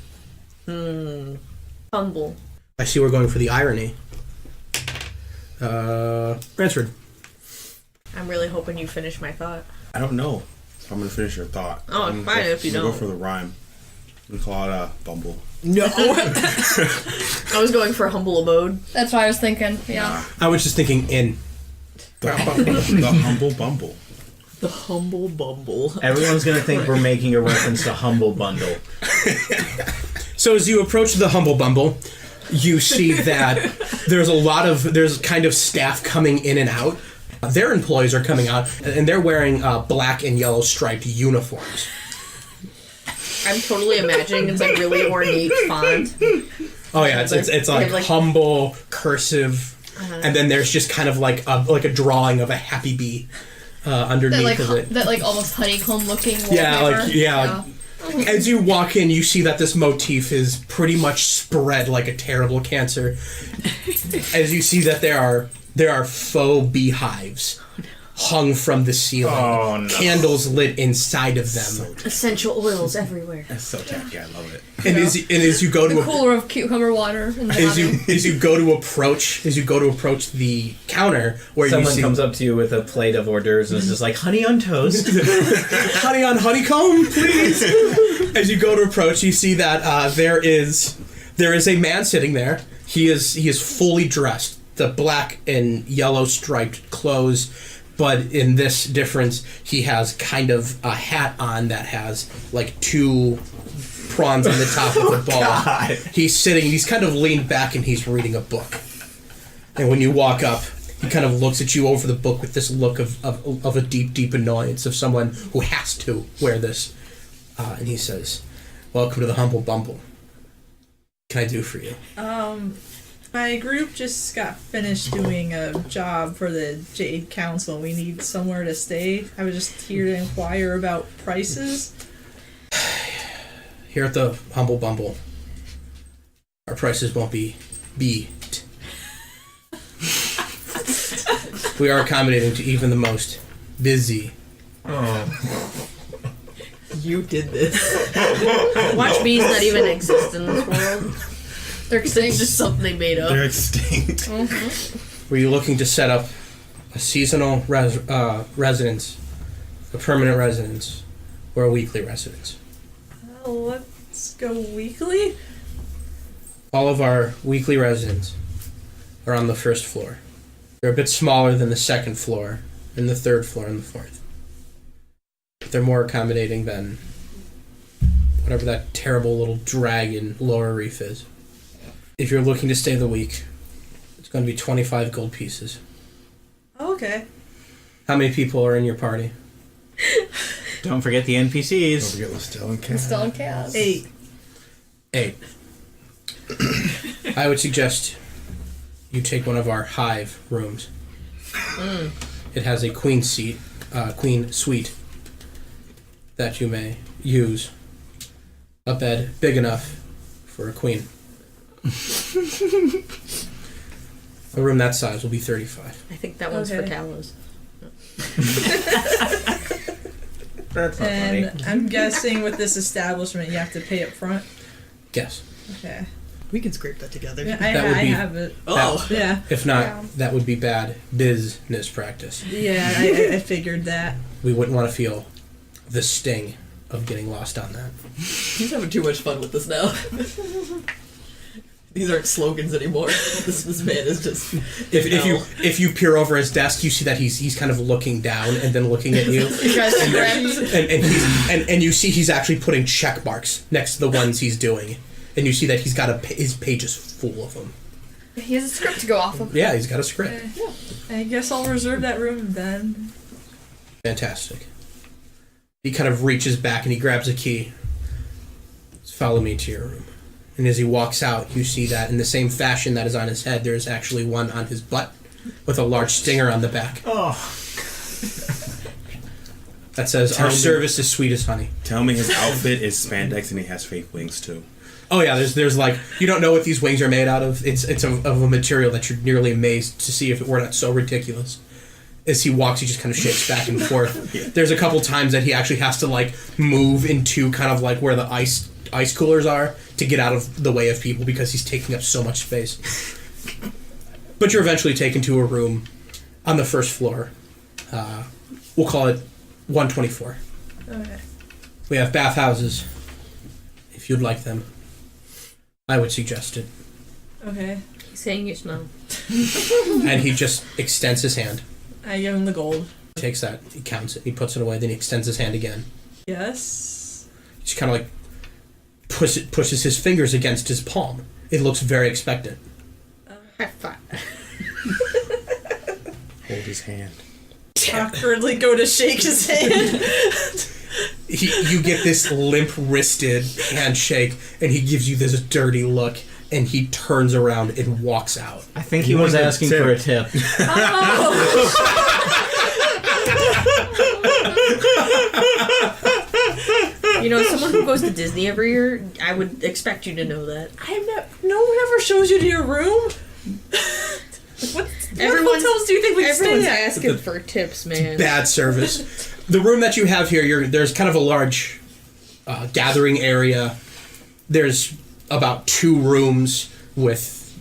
Speaker 3: Humble.
Speaker 1: I see we're going for the irony. Ransford.
Speaker 3: I'm really hoping you finish my thought.
Speaker 4: I don't know. So I'm gonna finish your thought.
Speaker 3: Oh,
Speaker 4: I'm
Speaker 3: fine if you
Speaker 4: I'm gonna
Speaker 3: don't.
Speaker 4: go for the rhyme. We call it Bumble.
Speaker 3: No. I was going for humble abode.
Speaker 10: That's what I was thinking. Yeah.
Speaker 1: I was just thinking in.
Speaker 4: The humble bumble.
Speaker 9: The humble bumble.
Speaker 11: Everyone's gonna think we're making a reference to Humble Bundle.
Speaker 1: So as you approach the Humble Bumble, you see that there's kind of staff coming in and out. Their employees are coming out, and they're wearing black and yellow striped uniforms.
Speaker 3: I'm totally imagining it's like really ornate font.
Speaker 1: Oh yeah, it's like,
Speaker 3: like
Speaker 1: humble, cursive, and then there's just kind of like a drawing of a happy bee underneath of it.
Speaker 10: That like almost honeycomb looking wallpaper.
Speaker 1: Yeah. As you walk in, you see that this motif is pretty much spread like a terrible cancer. As you see that there are faux beehives hung from the ceiling.
Speaker 11: Oh, no.
Speaker 1: Candles lit inside of them.
Speaker 3: Essential oils everywhere.
Speaker 4: That's so tacky. I love it.
Speaker 1: And as you go
Speaker 10: The
Speaker 1: to
Speaker 10: cooler of cucumber water in the bottom.
Speaker 1: as you go to approach the counter where
Speaker 11: Someone
Speaker 1: you see
Speaker 11: comes up to you with a plate of hors d'oeuvres and is just like, honey on toast.
Speaker 1: honey on honeycomb, please. As you go to approach, you see that there is a man sitting there. He is fully dressed, the black and yellow striped clothes, but in this difference, he has kind of a hat on that has like 2 prawns on the top of the ball.
Speaker 11: God.
Speaker 1: He's kind of leaned back and he's reading a book. And when you walk up, he kind of looks at you over the book with this look of a deep annoyance of someone who has to wear this. And he says, "Welcome to the Humble Bumble. What can I do for you?"
Speaker 6: My group just got finished doing a job for the Jade Council. We need somewhere to stay. I was just here to inquire about prices.
Speaker 1: Here at the Humble Bumble, our prices won't be beat. We are accommodating to even the most busy.
Speaker 9: You did this.
Speaker 3: Watch bees not even exist in this world.
Speaker 10: They're extinct.
Speaker 3: It's just something they made up.
Speaker 4: They're extinct.
Speaker 1: Were you looking to set up a seasonal residence, a permanent residence, or a weekly residence?
Speaker 6: Let's go weekly.
Speaker 1: All of our weekly residents are on the first floor. They're a bit smaller than the second floor, and the third floor, and the fourth. But they're more accommodating than whatever that terrible little dragon lower reef is. If you're looking to stay the week, it's going to be 25 gold pieces.
Speaker 6: Okay.
Speaker 1: How many people are in your party?
Speaker 11: Don't forget the NPCs.
Speaker 4: Don't forget Lestel and Cat.
Speaker 10: Still in chaos.
Speaker 6: 8.
Speaker 1: 8. I would suggest you take one of our hive rooms. It has a queen suite that you may use. A bed big enough for a queen. A room that size will be 35.
Speaker 3: I think that one's for
Speaker 6: Okay.
Speaker 3: Talos.
Speaker 11: That's not
Speaker 6: And
Speaker 11: funny.
Speaker 6: I'm guessing with this establishment, you have to pay up front.
Speaker 1: Yes.
Speaker 6: Okay.
Speaker 9: We can scrape that together.
Speaker 6: Yeah,
Speaker 1: That would
Speaker 6: I
Speaker 1: be-
Speaker 6: have it.
Speaker 9: Oh.
Speaker 6: Yeah.
Speaker 1: If not,
Speaker 10: Yeah.
Speaker 1: that would be bad business practice.
Speaker 6: Yeah, I figured that.
Speaker 1: We wouldn't want to feel the sting of getting lost on that.
Speaker 9: He's having too much fun with this now. These aren't slogans anymore. This man is just.
Speaker 1: If you peer over his desk, you see that he's kind of looking down and then looking at you. and you see he's actually putting check marks next to the ones he's doing, and you see that he's got his page is full of them.
Speaker 10: He has a script to go off of.
Speaker 1: Yeah, he's got a script.
Speaker 6: I guess I'll reserve that room then.
Speaker 1: Fantastic. He kind of reaches back and he grabs a key. Follow me to your room. And as he walks out, you see that in the same fashion that is on his head, there is actually one on his butt with a large stinger on the back.
Speaker 5: Oh.
Speaker 1: That says, "Our service is sweet as honey."
Speaker 4: Tell me his outfit is spandex and he has fake wings too.
Speaker 1: Oh yeah, there's like, you don't know what these wings are made out of. It's of a material that you're nearly amazed to see if it were not so ridiculous. As he walks, he just kind of shakes back and forth. There's a couple times that he actually has to like move into kind of like where the ice coolers are to get out of the way of people because he's taking up so much space. But you're eventually taken to a room on the first floor. We'll call it 124.
Speaker 6: Okay.
Speaker 1: We have bathhouses, if you'd like them. I would suggest it.
Speaker 6: Okay.
Speaker 3: He's saying yes now.
Speaker 1: And he just extends his hand.
Speaker 6: I give him the gold.
Speaker 1: He takes that, he counts it, he puts it away, then he extends his hand again.
Speaker 6: Yes.
Speaker 1: He just kind of like pushes his fingers against his palm. It looks very expectant.
Speaker 3: High five.
Speaker 4: Hold his hand.
Speaker 6: Awkwardly go to shake his hand.
Speaker 1: You get this limp-wristed handshake, and he gives you this dirty look, and he turns around and walks out.
Speaker 11: I think he was asking for a tip.
Speaker 3: You know, as someone who goes to Disney every year, I would expect you to know that.
Speaker 6: No one ever shows you to your room. What hotels do you think we stay
Speaker 3: Everyone's
Speaker 6: at?
Speaker 3: asking for tips, man.
Speaker 1: Bad service. The room that you have here, there's kind of a large gathering area. There's about 2 rooms with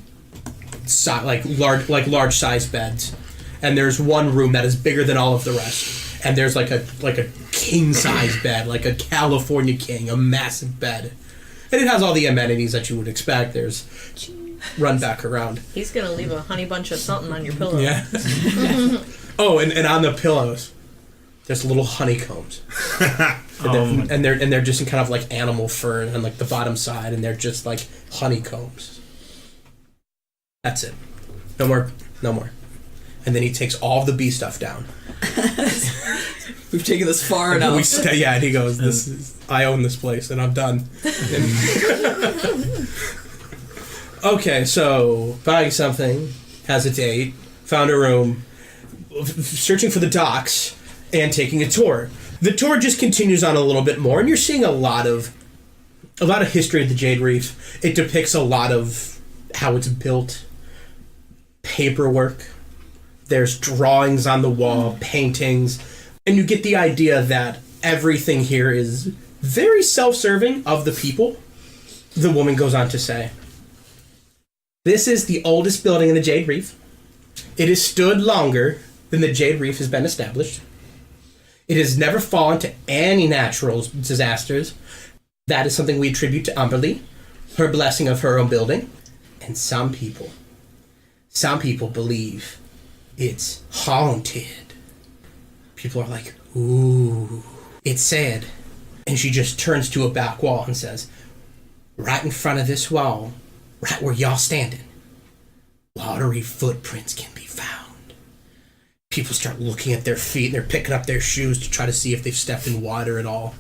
Speaker 1: large size beds, and there's one room that is bigger than all of the rest. And there's like a king size bed, like a California king, a massive bed, and it has all the amenities that you would expect. There's run back around.
Speaker 3: He's gonna leave a honey bunch of something on your pillow.
Speaker 1: Yeah. Oh, and on the pillows, there's little honeycombs, and they're just in kind of like animal fur on like the bottom side, and they're just like honeycombs. That's it. No more. And then he takes all of the bee stuff down.
Speaker 9: We've taken this far enough.
Speaker 1: And he goes, I own this place, and I'm done. Okay, so buying something, has a date, found a room, searching for the docks, and taking a tour. The tour just continues on a little bit more, and you're seeing a lot of history of the Jade Reef. It depicts a lot of how it's built, paperwork. There's drawings on the wall, paintings, and you get the idea that everything here is very self-serving of the people. The woman goes on to say, "This is the oldest building in the Jade Reef. It has stood longer than the Jade Reef has been established. It has never fallen to any natural disasters. That is something we attribute to Umberly, her blessing of her own building. And some people believe it's haunted." People are like, "Ooh." It's said, and she just turns to a back wall and says, "Right in front of this wall, right where y'all standing, watery footprints can be found." People start looking at their feet, and they're picking up their shoes to try to see if they've stepped in water at all.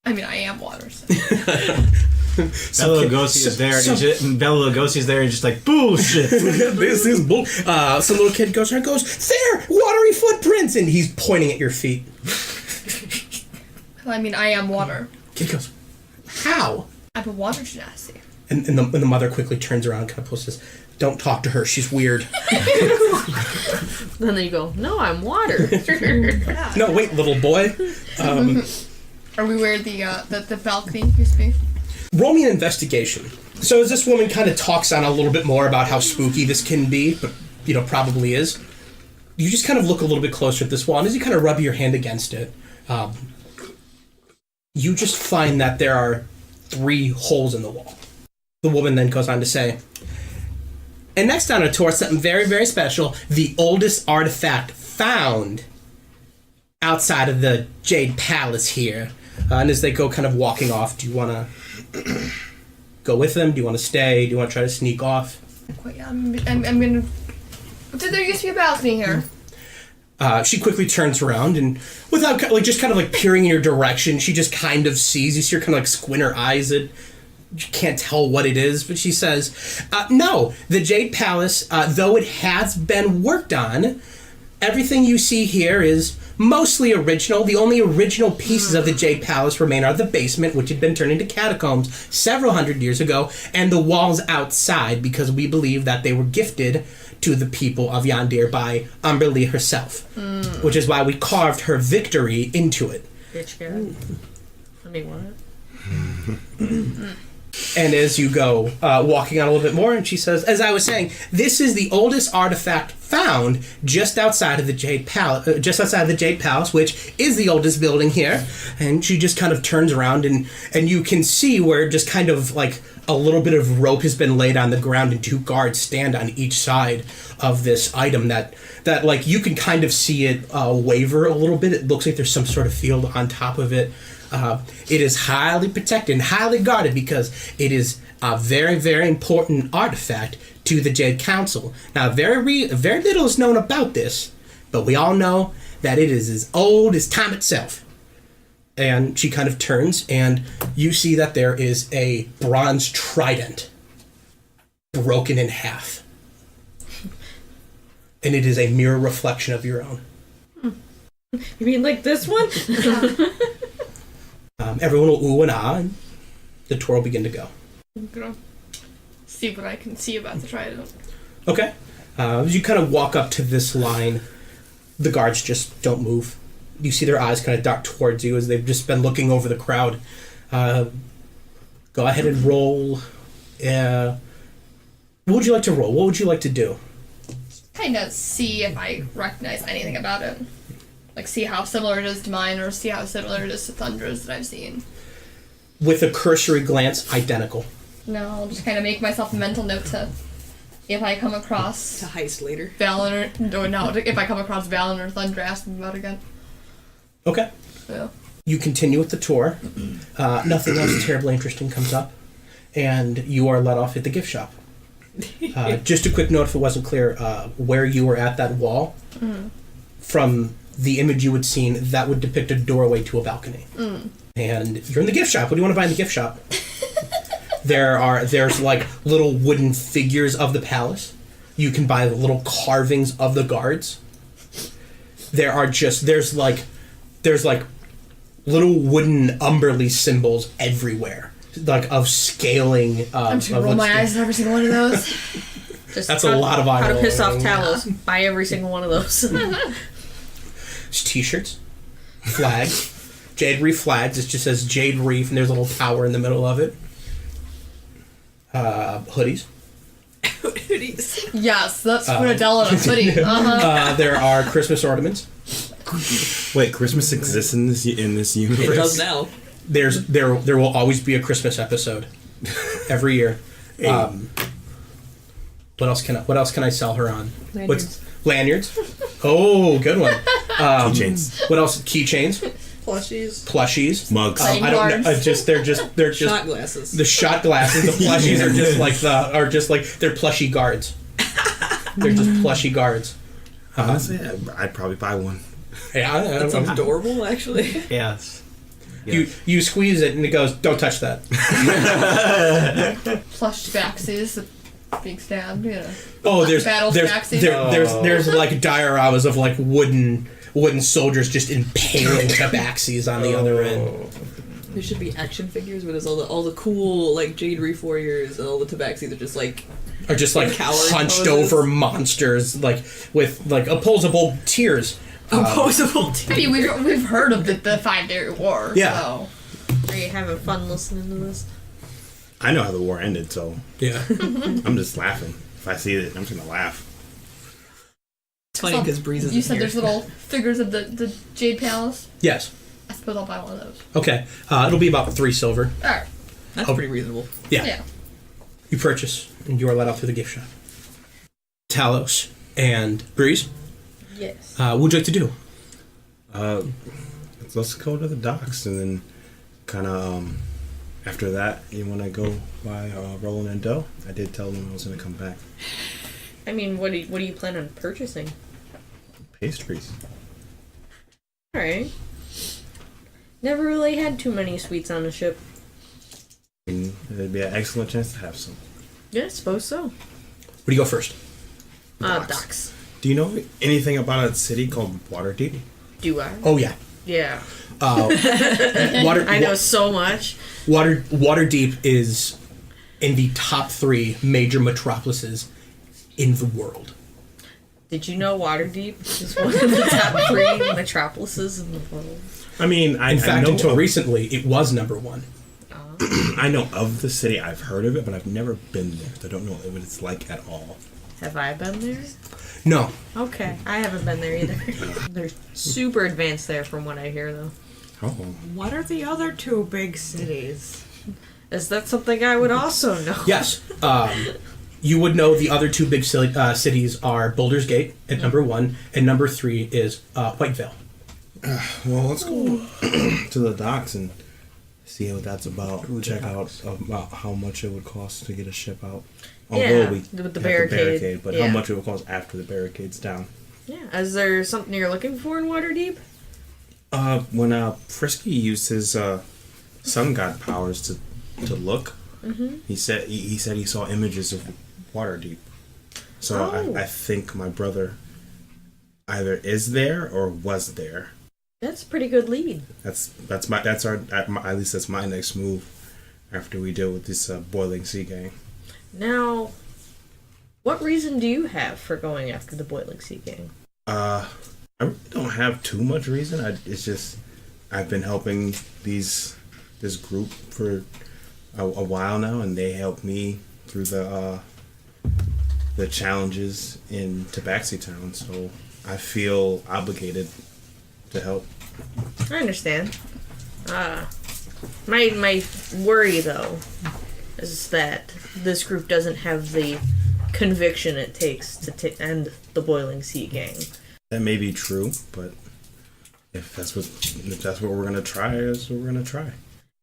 Speaker 10: I mean, I am water. So.
Speaker 11: Bela Lugosi is there, and Bela Lugosi is there, and just like, bullshit.
Speaker 1: This is bull. Some little kid goes around and goes, "There, watery footprints," and he's pointing at your feet.
Speaker 10: I mean, I am water.
Speaker 1: Kid goes, "How?"
Speaker 10: I'm a water genasi.
Speaker 1: And the mother quickly turns around and kind of pulls says, "Don't talk to her. She's weird."
Speaker 3: Then you go, "No, I'm water."
Speaker 1: No, wait, little boy.
Speaker 10: Are we where the balcony used to be?
Speaker 1: Roll me an investigation. So as this woman kind of talks on a little bit more about how spooky this can be, but probably is, you just kind of look a little bit closer at this wall, and as you kind of rub your hand against it, you just find that there are 3 holes in the wall. The woman then goes on to say, and next on our tour, something very, very special, the oldest artifact found outside of the Jade Palace here. And as they go kind of walking off, do you want to go with them? Do you want to stay? Do you want to try to sneak off?
Speaker 10: I'm gonna. There used to be a balcony here.
Speaker 1: She quickly turns around and, without just kind of like peering in your direction, she just kind of sees you. See her kind of like squint her eyes at. You can't tell what it is, but she says, "No, the Jade Palace, though it has been worked on, everything you see here is mostly original. The only original pieces of the Jade Palace remain are the basement, which had been turned into catacombs several hundred years ago, and the walls outside, because we believe that they were gifted to the people of Yondir by Umberlee herself, which is why we carved her victory into it."
Speaker 3: Bitch, God. I mean, what?
Speaker 1: And as you go walking on a little bit more, and she says, as I was saying, this is the oldest artifact found just outside of the Jade Palace, which is the oldest building here. And she just kind of turns around, and you can see where just kind of like a little bit of rope has been laid on the ground, and 2 guards stand on each side of this item that like you can kind of see it waver a little bit. It looks like there's some sort of field on top of it. It is highly protected and highly guarded because it is a very, very important artifact to the Jade Council. Now, very little is known about this, but we all know that it is as old as time itself. And she kind of turns, and you see that there is a bronze trident broken in half. And it is a mirror reflection of your own.
Speaker 3: You mean like this one?
Speaker 1: Everyone will ooh and ah, and the tour will begin to go.
Speaker 10: I'm gonna see what I can see about the trident.
Speaker 1: Okay. As you kind of walk up to this line, the guards just don't move. You see their eyes kind of dart towards you as they've just been looking over the crowd. Go ahead and roll. What would you like to roll? What would you like to do?
Speaker 10: Kind of see if I recognize anything about it. Like, see how similar it is to mine, or see how similar it is to Thundra's that I've seen.
Speaker 1: With a cursory glance, identical.
Speaker 10: No, I'll just kind of make myself a mental note to, if I come across...
Speaker 9: To heist later.
Speaker 10: If I come across Valen or Thundra, ask them about it again.
Speaker 1: Okay.
Speaker 10: Yeah.
Speaker 1: You continue with the tour. Nothing else terribly interesting comes up. And you are let off at the gift shop. Just a quick note, if it wasn't clear, where you were at that wall, from the image you had seen, that would depict a doorway to a balcony. And you're in the gift shop. What do you want to buy in the gift shop? There's like little wooden figures of the palace. You can buy the little carvings of the guards. There's like little wooden Umberlee symbols everywhere, like of scaling.
Speaker 10: I'm just gonna roll my eyes at every single one of those.
Speaker 1: That's a lot of eye
Speaker 3: How to
Speaker 1: rolling.
Speaker 3: piss off Talos. Buy every single one of those.
Speaker 1: T-shirts, flags, Jade Reef flags. It just says Jade Reef, and there's a little tower in the middle of it. Hoodies.
Speaker 9: Hoodies.
Speaker 10: Yes, let's put Adele in a hoodie.
Speaker 1: There are Christmas ornaments.
Speaker 4: Wait, Christmas exists in this universe?
Speaker 9: It does now.
Speaker 1: There will always be a Christmas episode every year. What else can I sell her on? Lanyards. Oh, good one.
Speaker 4: Keychains.
Speaker 1: What else? Keychains. Plushies.
Speaker 4: Mugs.
Speaker 1: I don't know. They're just
Speaker 9: Shot glasses.
Speaker 1: The shot glasses. The plushies are just like they're plushy guards. They're just plushy guards.
Speaker 4: Honestly, I'd probably buy one.
Speaker 1: Yeah,
Speaker 9: That sounds adorable, actually.
Speaker 11: Yes.
Speaker 1: You squeeze it and it goes, don't touch that.
Speaker 10: Plush backsies, being stabbed,
Speaker 1: Oh, there's
Speaker 10: Battle backsies.
Speaker 1: there's like dioramas of like wooden soldiers just impaling tabaxis on the other end.
Speaker 9: There should be action figures where there's all the cool like Jade Reef warriors and all the tabaxis are just like coward
Speaker 1: hunched
Speaker 9: poses.
Speaker 1: over monsters like with like opposable tears.
Speaker 9: Opposable
Speaker 10: I mean, we've heard of the 5-Day War.
Speaker 1: Yeah.
Speaker 10: So.
Speaker 3: Are you having fun listening to this?
Speaker 4: I know how the war ended, so
Speaker 1: Yeah.
Speaker 4: I'm just laughing. If I see it, I'm just gonna laugh.
Speaker 9: It's funny because Breeze is
Speaker 10: You said there's little figures of the Jade Palace?
Speaker 1: Yes.
Speaker 10: I suppose I'll buy one of those.
Speaker 1: Okay. It'll be about 3 silver.
Speaker 10: Alright.
Speaker 9: That's pretty reasonable.
Speaker 1: Yeah.
Speaker 10: Yeah.
Speaker 1: You purchase, and you are let out through the gift shop. Talos and Breeze,
Speaker 3: Yes.
Speaker 1: what would you like to do?
Speaker 4: Let's go to the docks, and then kind of after that, you want to go by Roland and Doe? I did tell them I was going to come back.
Speaker 3: I mean, what do you plan on purchasing?
Speaker 4: Pastries.
Speaker 3: All right. Never really had too many sweets on the ship.
Speaker 4: And it'd be an excellent chance to have some.
Speaker 3: Yeah, I suppose so.
Speaker 1: Where do you go first?
Speaker 3: Docks.
Speaker 4: Do you know anything about a city called Waterdeep?
Speaker 3: Do I?
Speaker 1: Oh, yeah.
Speaker 3: Yeah.
Speaker 1: I
Speaker 3: know so much.
Speaker 1: Waterdeep is in the top 3 major metropolises in the world.
Speaker 3: Did you know Waterdeep is one of the top 3 metropolises in the world?
Speaker 4: I mean,
Speaker 1: in fact, until recently, it was number 1.
Speaker 4: I know of the city. I've heard of it, but I've never been there. I don't know what it's like at all.
Speaker 3: Have I been there?
Speaker 1: No.
Speaker 3: Okay, I haven't been there either. They're super advanced there from what I hear, though.
Speaker 4: Oh.
Speaker 9: What are the other 2 big cities?
Speaker 3: Is that something I would also know?
Speaker 1: Yes. You would know the other 2 big cities are Baldur's Gate at number 1, and number 3 is Whitevale.
Speaker 4: Well, let's go to the docks and see what that's about. Check out about how much it would cost to get a ship out. Although we
Speaker 3: with the
Speaker 4: have
Speaker 3: barricade.
Speaker 4: but how much it would cost after the barricade's down.
Speaker 3: Yeah. Is there something you're looking for in Waterdeep?
Speaker 4: When Frisky used his sun god powers to look, he said he saw images of Waterdeep. So I think my brother either is there or was there.
Speaker 3: That's a pretty good lead.
Speaker 4: At least that's my next move after we deal with this boiling sea gang.
Speaker 3: Now, what reason do you have for going after the Boiling Sea Gang?
Speaker 4: I really don't have too much reason. It's just I've been helping this group for a while now, and they helped me through the challenges in Tabaxi Town. So I feel obligated to help.
Speaker 3: I understand. My worry though is that this group doesn't have the conviction it takes to end the Boiling Sea Gang.
Speaker 4: That may be true, but if that's what we're gonna try, that's what we're gonna try.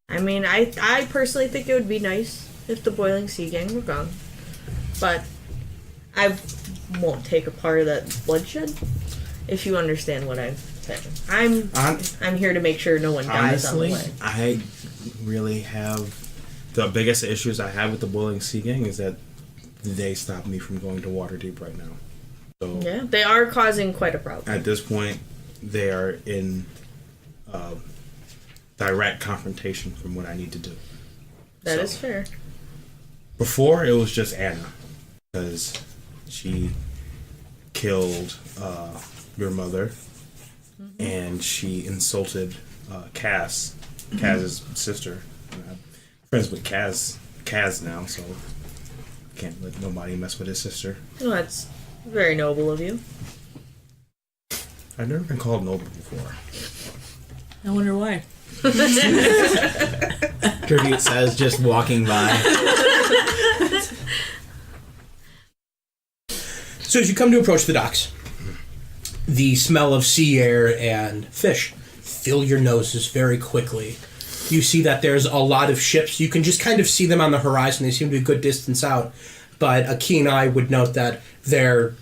Speaker 3: I mean, I personally think it would be nice if the Boiling Sea Gang were gone, but I won't take a part of that bloodshed. If you understand what I'm saying, I'm here to make sure no one dies on the way.
Speaker 4: I really have the biggest issues I have with the Boiling Sea Gang is that they stop me from going to Waterdeep right now. So
Speaker 3: yeah, they are causing quite a problem.
Speaker 4: At this point, they are in direct confrontation from what I need to do.
Speaker 3: That is fair.
Speaker 4: Before, it was just Anna, because she killed your mother, and she insulted Kaz's sister. I'm friends with Kaz now, so can't let nobody mess with his sister.
Speaker 3: Well, that's very noble of you.
Speaker 4: I've never been called noble before.
Speaker 9: I wonder why.
Speaker 11: Tribute says, just walking by.
Speaker 1: So as you come to approach the docks, the smell of sea air and fish fill your noses very quickly. You see that there's a lot of ships. You can just kind of see them on the horizon. They seem to be a good distance out. But a keen eye would note that they're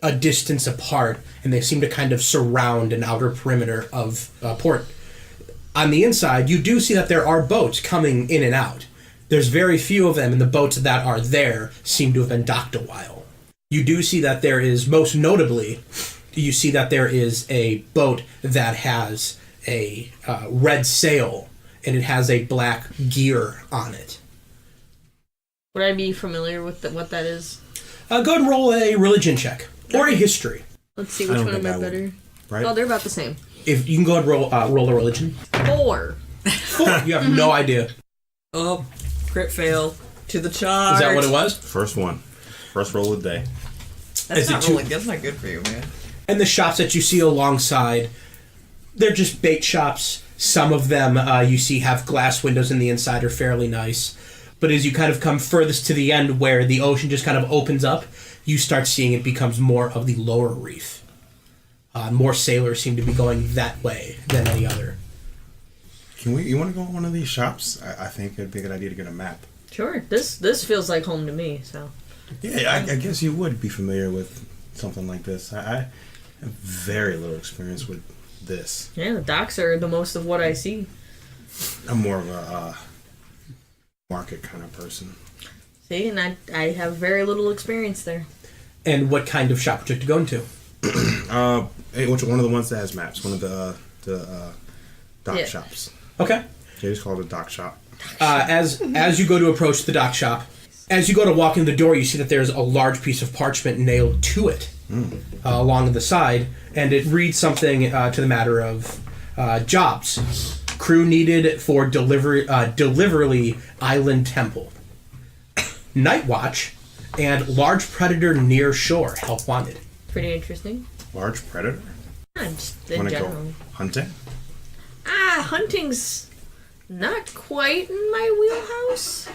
Speaker 1: a distance apart, and they seem to kind of surround an outer perimeter of port. On the inside, you do see that there are boats coming in and out. There's very few of them, and the boats that are there seem to have been docked a while. You do see that there is, most notably, you see that there is a boat that has a red sail, and it has a black gear on it.
Speaker 3: Would I be familiar with what that is?
Speaker 1: Go ahead and roll a religion check. Or a history.
Speaker 3: Let's see which one am I better.
Speaker 4: Right?
Speaker 3: Oh, they're about the same.
Speaker 1: If you can go ahead and roll a religion.
Speaker 3: 4.
Speaker 1: 4. You have no idea.
Speaker 9: Oh, crit fail to the charge.
Speaker 1: Is that what it was?
Speaker 4: First one. First roll of the day.
Speaker 9: That's not rolling. That's not good for you, man.
Speaker 1: And the shops that you see alongside, they're just bait shops. Some of them you see have glass windows in the inside are fairly nice. But as you kind of come furthest to the end where the ocean just kind of opens up, you start seeing it becomes more of the lower reef. More sailors seem to be going that way than any other.
Speaker 4: You want to go to one of these shops? I think it'd be a good idea to get a map.
Speaker 3: Sure. This feels like home to me, so.
Speaker 4: Yeah, I guess you would be familiar with something like this. I have very little experience with this.
Speaker 3: Yeah, the docks are the most of what I see.
Speaker 4: I'm more of a market kind of person.
Speaker 3: See, and I have very little experience there.
Speaker 1: And what kind of shop would you like to go into?
Speaker 4: One of the ones that has maps. One of the dock shops.
Speaker 1: Okay.
Speaker 4: Jade's called a dock shop.
Speaker 1: As you go to approach the dock shop, as you go to walk in the door, you see that there's a large piece of parchment nailed to it along the side, and it reads something to the matter of jobs. Crew needed for Deliverly Island Temple. Night watch and large predator near shore. Help wanted.
Speaker 3: Pretty interesting.
Speaker 4: Large predator?
Speaker 3: Yeah, just in
Speaker 4: Want to
Speaker 3: general.
Speaker 4: go hunting?
Speaker 3: Hunting's not quite in my wheelhouse.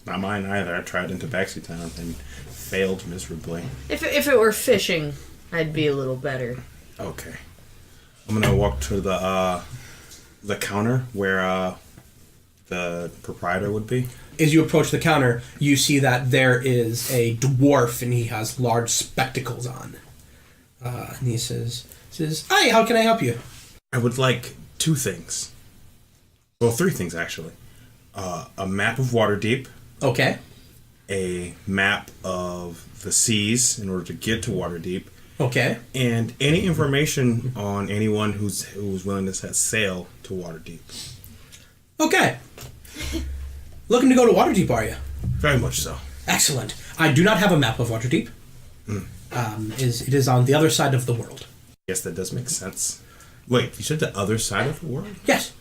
Speaker 4: Not mine either. I tried in Tabaxi Town and failed miserably.
Speaker 3: If it were fishing, I'd be a little better.
Speaker 4: Okay. I'm gonna walk to the counter where the proprietor would be.
Speaker 1: As you approach the counter, you see that there is a dwarf, and he has large spectacles on. And he says, "Hi, how can I help you?"
Speaker 4: I would like 2 things. Well, 3 things actually. A map of Waterdeep.
Speaker 1: Okay.
Speaker 4: A map of the seas in order to get to Waterdeep.
Speaker 1: Okay.
Speaker 4: And any information on anyone who's willing to set sail to Waterdeep.
Speaker 1: Okay. Looking to go to Waterdeep, are you?
Speaker 4: Very much so.
Speaker 1: Excellent. I do not have a map of Waterdeep. It is on the other side of the world.
Speaker 4: Yes, that does make sense. Wait, you said the other side of the world?
Speaker 1: Yes.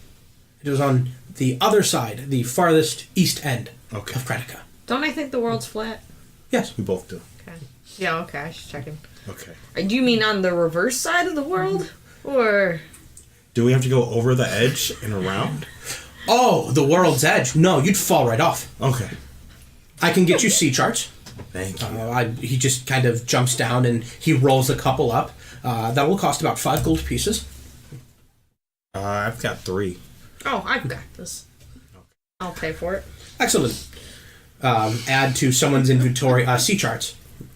Speaker 1: It is on the other side, the farthest east end of Kretica.
Speaker 3: Don't I think the world's flat?
Speaker 1: Yes.
Speaker 4: We both do.
Speaker 3: Okay. Yeah, okay, I was just checking.
Speaker 4: Okay.
Speaker 3: Do you mean on the reverse side of the world? Or...
Speaker 4: Do we have to go over the edge and around?
Speaker 1: Oh, the world's edge. No, you'd fall right off.
Speaker 4: Okay.
Speaker 1: I can get you sea charts.
Speaker 4: Thank you.
Speaker 1: He just kind of jumps down and he rolls a couple up. That will cost about 5 gold pieces.
Speaker 4: I've got 3.
Speaker 3: Oh, I've got this. Okay. I'll pay for it.
Speaker 1: Excellent. Add to someone's inventory sea charts.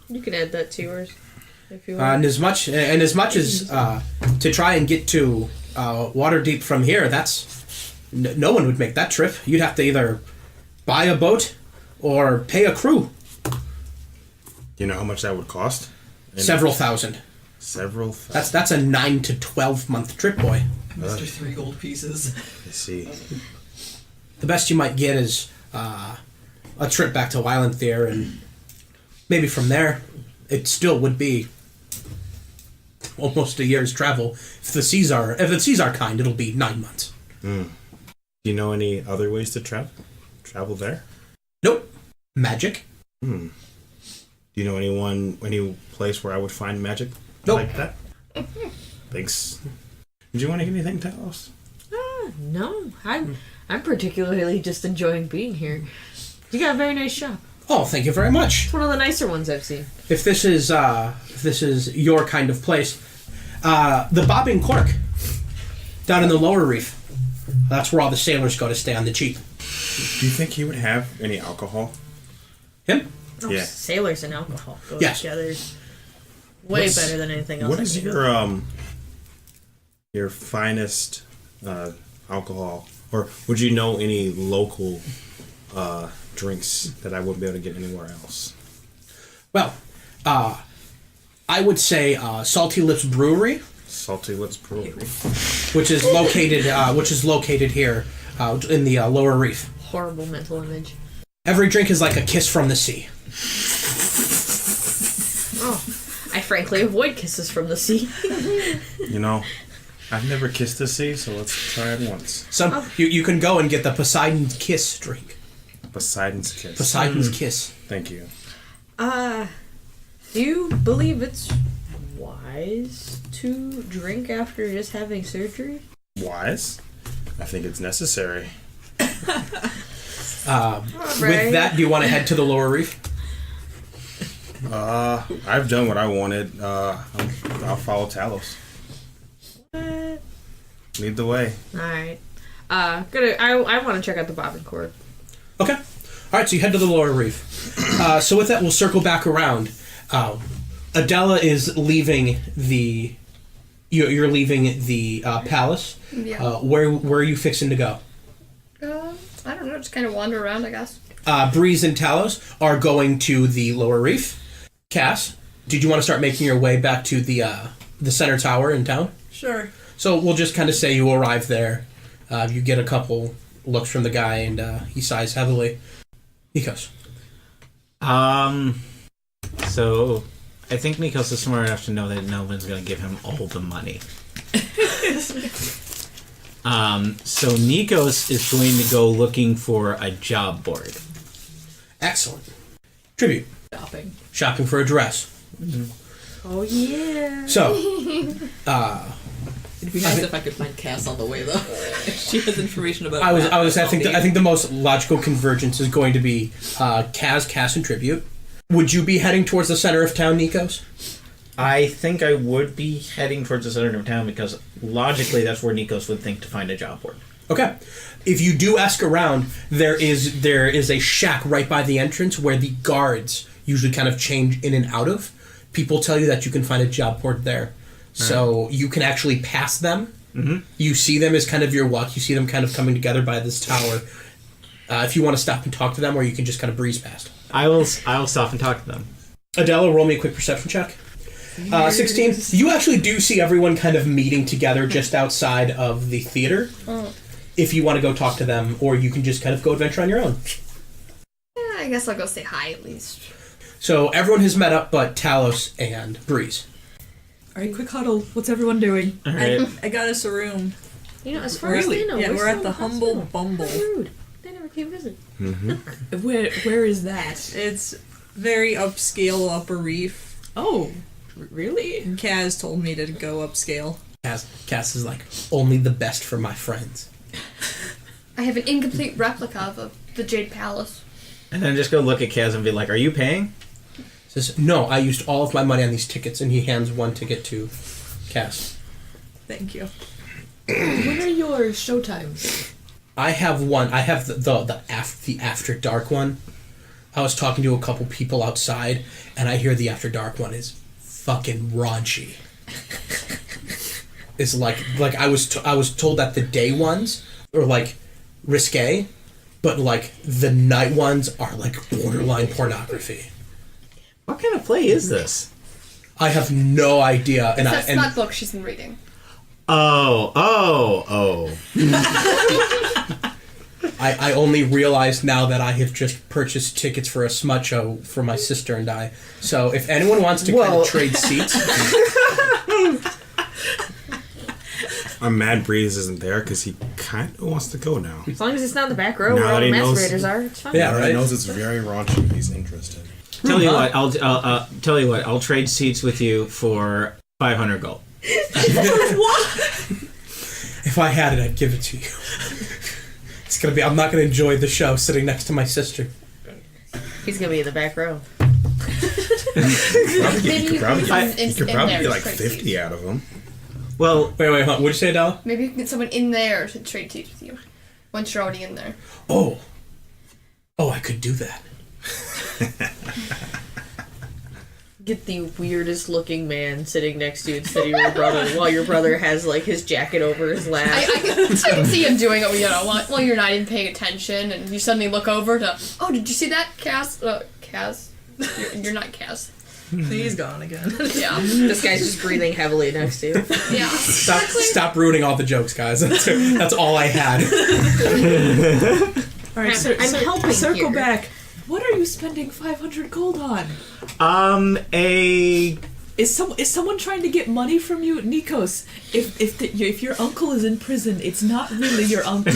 Speaker 3: You can add that to yours if you want.
Speaker 1: And as much as to try and get to Waterdeep from here, that's no one would make that trip. You'd have to either buy a boat or pay a crew.
Speaker 4: You know how much that would cost?
Speaker 1: Several thousand.
Speaker 4: Several thousand.
Speaker 1: That's a 9 to 12 month trip, boy.
Speaker 9: Mr. 3 gold pieces.
Speaker 4: I see.
Speaker 1: The best you might get is a trip back to Wylanthere, and maybe from there, it still would be almost a year's travel. If the seas are kind, it'll be 9 months.
Speaker 4: Do you know any other ways to travel there?
Speaker 1: Nope. Magic.
Speaker 4: Do you know any place where I would find magic
Speaker 1: Nope.
Speaker 4: like that? Thanks. Did you want to get anything to tell us?
Speaker 3: No. I'm particularly just enjoying being here. You got a very nice shop.
Speaker 1: Oh, thank you very much.
Speaker 3: It's one of the nicer ones I've seen.
Speaker 1: If this is your kind of place, the Bobbing Cork down in the lower reef. That's where all the sailors go to stay on the cheap.
Speaker 4: Do you think he would have any alcohol?
Speaker 1: Him?
Speaker 3: Oh,
Speaker 4: Yeah.
Speaker 3: Sailors and alcohol go
Speaker 1: Yes.
Speaker 3: together way better than anything else.
Speaker 4: What
Speaker 3: I
Speaker 4: is
Speaker 3: can do.
Speaker 4: your finest alcohol, or would you know any local drinks that I wouldn't be able to get anywhere else?
Speaker 1: Well, I would say Salty Lips Brewery.
Speaker 4: Salty Lips Brewery.
Speaker 1: which is located here in the lower reef.
Speaker 3: Horrible mental image.
Speaker 1: Every drink is like a kiss from the sea.
Speaker 3: Oh, I frankly avoid kisses from the sea.
Speaker 4: You know, I've nenever kissed the sea, so let's try it once.
Speaker 1: You can go and get the Poseidon's Kiss drink.
Speaker 4: Poseidon's Kiss.
Speaker 1: Poseidon's Kiss.
Speaker 4: Thank you.
Speaker 3: Do you believe it's wise to drink after just having surgery?
Speaker 4: Wise? I think it's necessary.
Speaker 1: With that, do you want to head to the lower reef?
Speaker 4: I've done what I wanted. I'll follow Talos. Lead the way.
Speaker 3: All right. I want to check out the bobbing cord.
Speaker 1: Okay. All right, so you head to the lower reef. So with that, we'll circle back around. Adela is leaving the... You're leaving the palace.
Speaker 10: Yeah.
Speaker 1: Where are you fixing to go?
Speaker 10: I don't know, just kind of wander around, I guess.
Speaker 1: Breeze and Talos are going to the lower reef. Cass, did you want to start making your way back to the center tower in town?
Speaker 6: Sure.
Speaker 1: So we'll just kind of say you arrive there. You get a couple looks from the guy, and he sighs heavily. Nikos.
Speaker 11: So I think Nikos is smart enough to know that no one's going to give him all the money. So Nikos is going to go looking for a job board.
Speaker 1: Excellent. Tribute. Shopping for a dress.
Speaker 3: Mm-hmm. Oh, yeah.
Speaker 1: So,
Speaker 9: It'd be nice if I could find Cass on the way, though. She has information about.
Speaker 1: I think the most logical convergence is going to be Cass, and Tribute. Would you be heading towards the center of town, Nikos?
Speaker 11: I think I would be heading towards the center of town because logically that's where Nikos would think to find a job board.
Speaker 1: Okay. If you do ask around, there is a shack right by the entrance where the guards usually kind of change in and out of. People tell you that you can find a job board there. So you can actually pass them. Mm-hmm. You see them as kind of your walk. You see them kind of coming together by this tower. If you want to stop and talk to them, or you can just kind of breeze past.
Speaker 11: I will stop and talk to them.
Speaker 1: Adela, roll me a quick perception check. 16. You actually do see everyone kind of meeting together just outside of the theater.
Speaker 10: Oh.
Speaker 1: If you want to go talk to them, or you can just kind of go adventure on your own.
Speaker 10: Yeah, I guess I'll go say hi at least.
Speaker 1: So everyone has met up but Talos and Breeze.
Speaker 9: Alright, quick huddle. What's everyone doing?
Speaker 11: All right.
Speaker 6: I got us a room.
Speaker 3: You know, as far as they know,
Speaker 6: we're at
Speaker 3: still
Speaker 6: the
Speaker 3: in
Speaker 6: Humble
Speaker 3: hospital.
Speaker 6: Bumble.
Speaker 3: How rude. They never came visit.
Speaker 4: Mm-hmm.
Speaker 9: Where is that?
Speaker 6: It's very upscale Upper Reef.
Speaker 9: Oh, really?
Speaker 6: And Kaz told me to go upscale.
Speaker 1: Cass is like, only the best for my friends.
Speaker 10: I have an incomplete replica of the Jade Palace.
Speaker 11: And then just go look at Kaz and be like, "Are you paying?"
Speaker 1: Says, no, I used all of my money on these tickets, and he hands one ticket to Cass.
Speaker 6: Thank you.
Speaker 9: When are your showtimes?
Speaker 1: I have one. I have the After Dark one. I was talking to a couple people outside, and I hear the After Dark one is fucking raunchy. It's like I was told that the day ones are like risque, but like the night ones are like borderline pornography.
Speaker 11: What kind of play is this?
Speaker 1: I have no idea.
Speaker 10: It's that smut book she's been reading.
Speaker 11: Oh.
Speaker 1: I only realized now that I have just purchased tickets for a smut show for my sister and I. So if anyone wants to kind of trade seats...
Speaker 4: I'm mad Breeze isn't there because he kind of wants to go now.
Speaker 3: As long as it's not in the back row
Speaker 4: Now
Speaker 3: where all
Speaker 4: that
Speaker 3: the
Speaker 4: he knows-
Speaker 3: masqueraders are, it's fine.
Speaker 1: Yeah,
Speaker 4: He
Speaker 1: right?
Speaker 4: knows it's very raunchy. He's interested.
Speaker 11: Tell you what, I'll trade seats with you for 500 gold.
Speaker 1: If I had it, I'd give it to you. It's gonna be... I'm not gonna enjoy the show sitting next to my sister.
Speaker 3: He's gonna be in the back row.
Speaker 10: Maybe
Speaker 4: You could probably
Speaker 10: there
Speaker 4: get
Speaker 10: to
Speaker 4: like
Speaker 10: trade
Speaker 4: 50
Speaker 10: seats.
Speaker 4: out of him.
Speaker 11: Well,
Speaker 1: Wait, hold on. What'd you say, Adela?
Speaker 10: Maybe you can get someone in there to trade seats with you. Once you're already in there.
Speaker 1: Oh, I could do that.
Speaker 3: Get the weirdest looking man sitting next to you instead of your brother, while your brother has like his jacket over his lap.
Speaker 10: I can see him doing it, while you're not even paying attention, and you suddenly look over to, oh, did you see that, Cass? Cass? You're not Cass.
Speaker 6: He's gone again.
Speaker 10: Yeah.
Speaker 3: This guy's just breathing heavily next to you.
Speaker 10: Yeah.
Speaker 1: Stop ruining all the jokes, guys. That's all I had.
Speaker 9: All right,
Speaker 3: I'm helping
Speaker 9: circle
Speaker 3: here.
Speaker 9: back. What are you spending 500 gold on? Is someone trying to get money from you, Nikos? If your uncle is in prison, it's not really your uncle.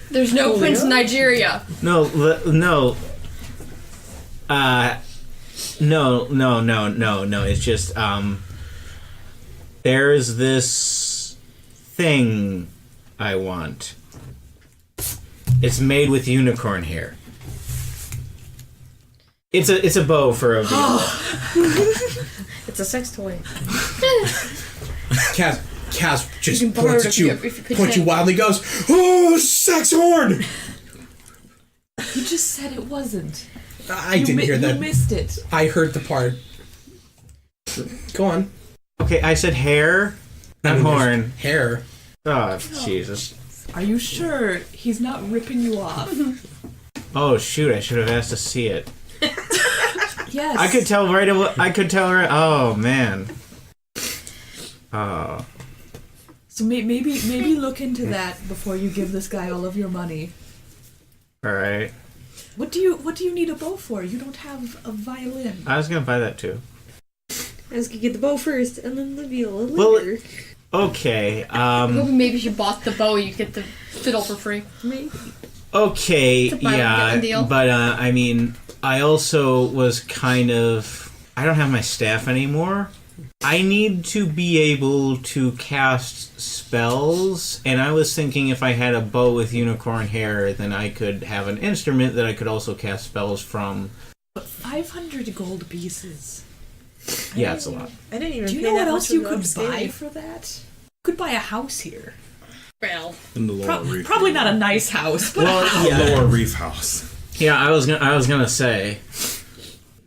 Speaker 10: There's no Prince in Nigeria.
Speaker 11: no. No. It's just there's this thing I want. It's made with unicorn hair. It's a bow for a veil.
Speaker 3: It's a sex toy.
Speaker 1: Kaz just
Speaker 10: can borrow
Speaker 1: points
Speaker 10: it
Speaker 1: at you,
Speaker 10: if you
Speaker 1: points you
Speaker 10: pretend.
Speaker 1: wildly, goes, "Oh, sex horn!"
Speaker 9: You just said it wasn't.
Speaker 1: I didn't hear that.
Speaker 9: You missed it.
Speaker 1: I heard the part. Go on.
Speaker 11: Okay, I said hair, not horn.
Speaker 1: Hair.
Speaker 11: Oh, Jesus.
Speaker 9: Are you sure he's not ripping you off?
Speaker 11: Oh, shoot, I should have asked to see it.
Speaker 9: Yes.
Speaker 11: I could tell right away. Oh, man. Oh.
Speaker 9: So maybe look into that before you give this guy all of your money.
Speaker 11: Alright.
Speaker 9: What do you need a bow for? You don't have a violin.
Speaker 11: I was gonna buy that too.
Speaker 3: I was gonna get the bow first and then the viola
Speaker 11: Well,
Speaker 3: later.
Speaker 11: Okay,
Speaker 10: I'm hoping maybe if you bought the bow, you get the fiddle for free.
Speaker 3: Maybe.
Speaker 11: Okay,
Speaker 10: It's a buy one,
Speaker 11: yeah,
Speaker 10: get one deal.
Speaker 11: but I mean, I also was kind of... I don't have my staff anymore. I need to be able to cast spells, and I was thinking if I had a bow with unicorn hair, then I could have an instrument that I could also cast spells from.
Speaker 9: But 500 gold pieces.
Speaker 11: Yeah, it's a lot.
Speaker 6: I didn't even
Speaker 9: Do you
Speaker 6: pay
Speaker 9: know
Speaker 6: that
Speaker 9: what
Speaker 6: much
Speaker 9: else you
Speaker 6: for
Speaker 9: could
Speaker 6: upscaling.
Speaker 9: buy for that? You could buy a house here.
Speaker 10: Well,
Speaker 4: In the lower reef.
Speaker 9: Probably not a nice house, but
Speaker 11: Well, yeah.
Speaker 4: Lower reef house.
Speaker 11: Yeah, I was gonna say.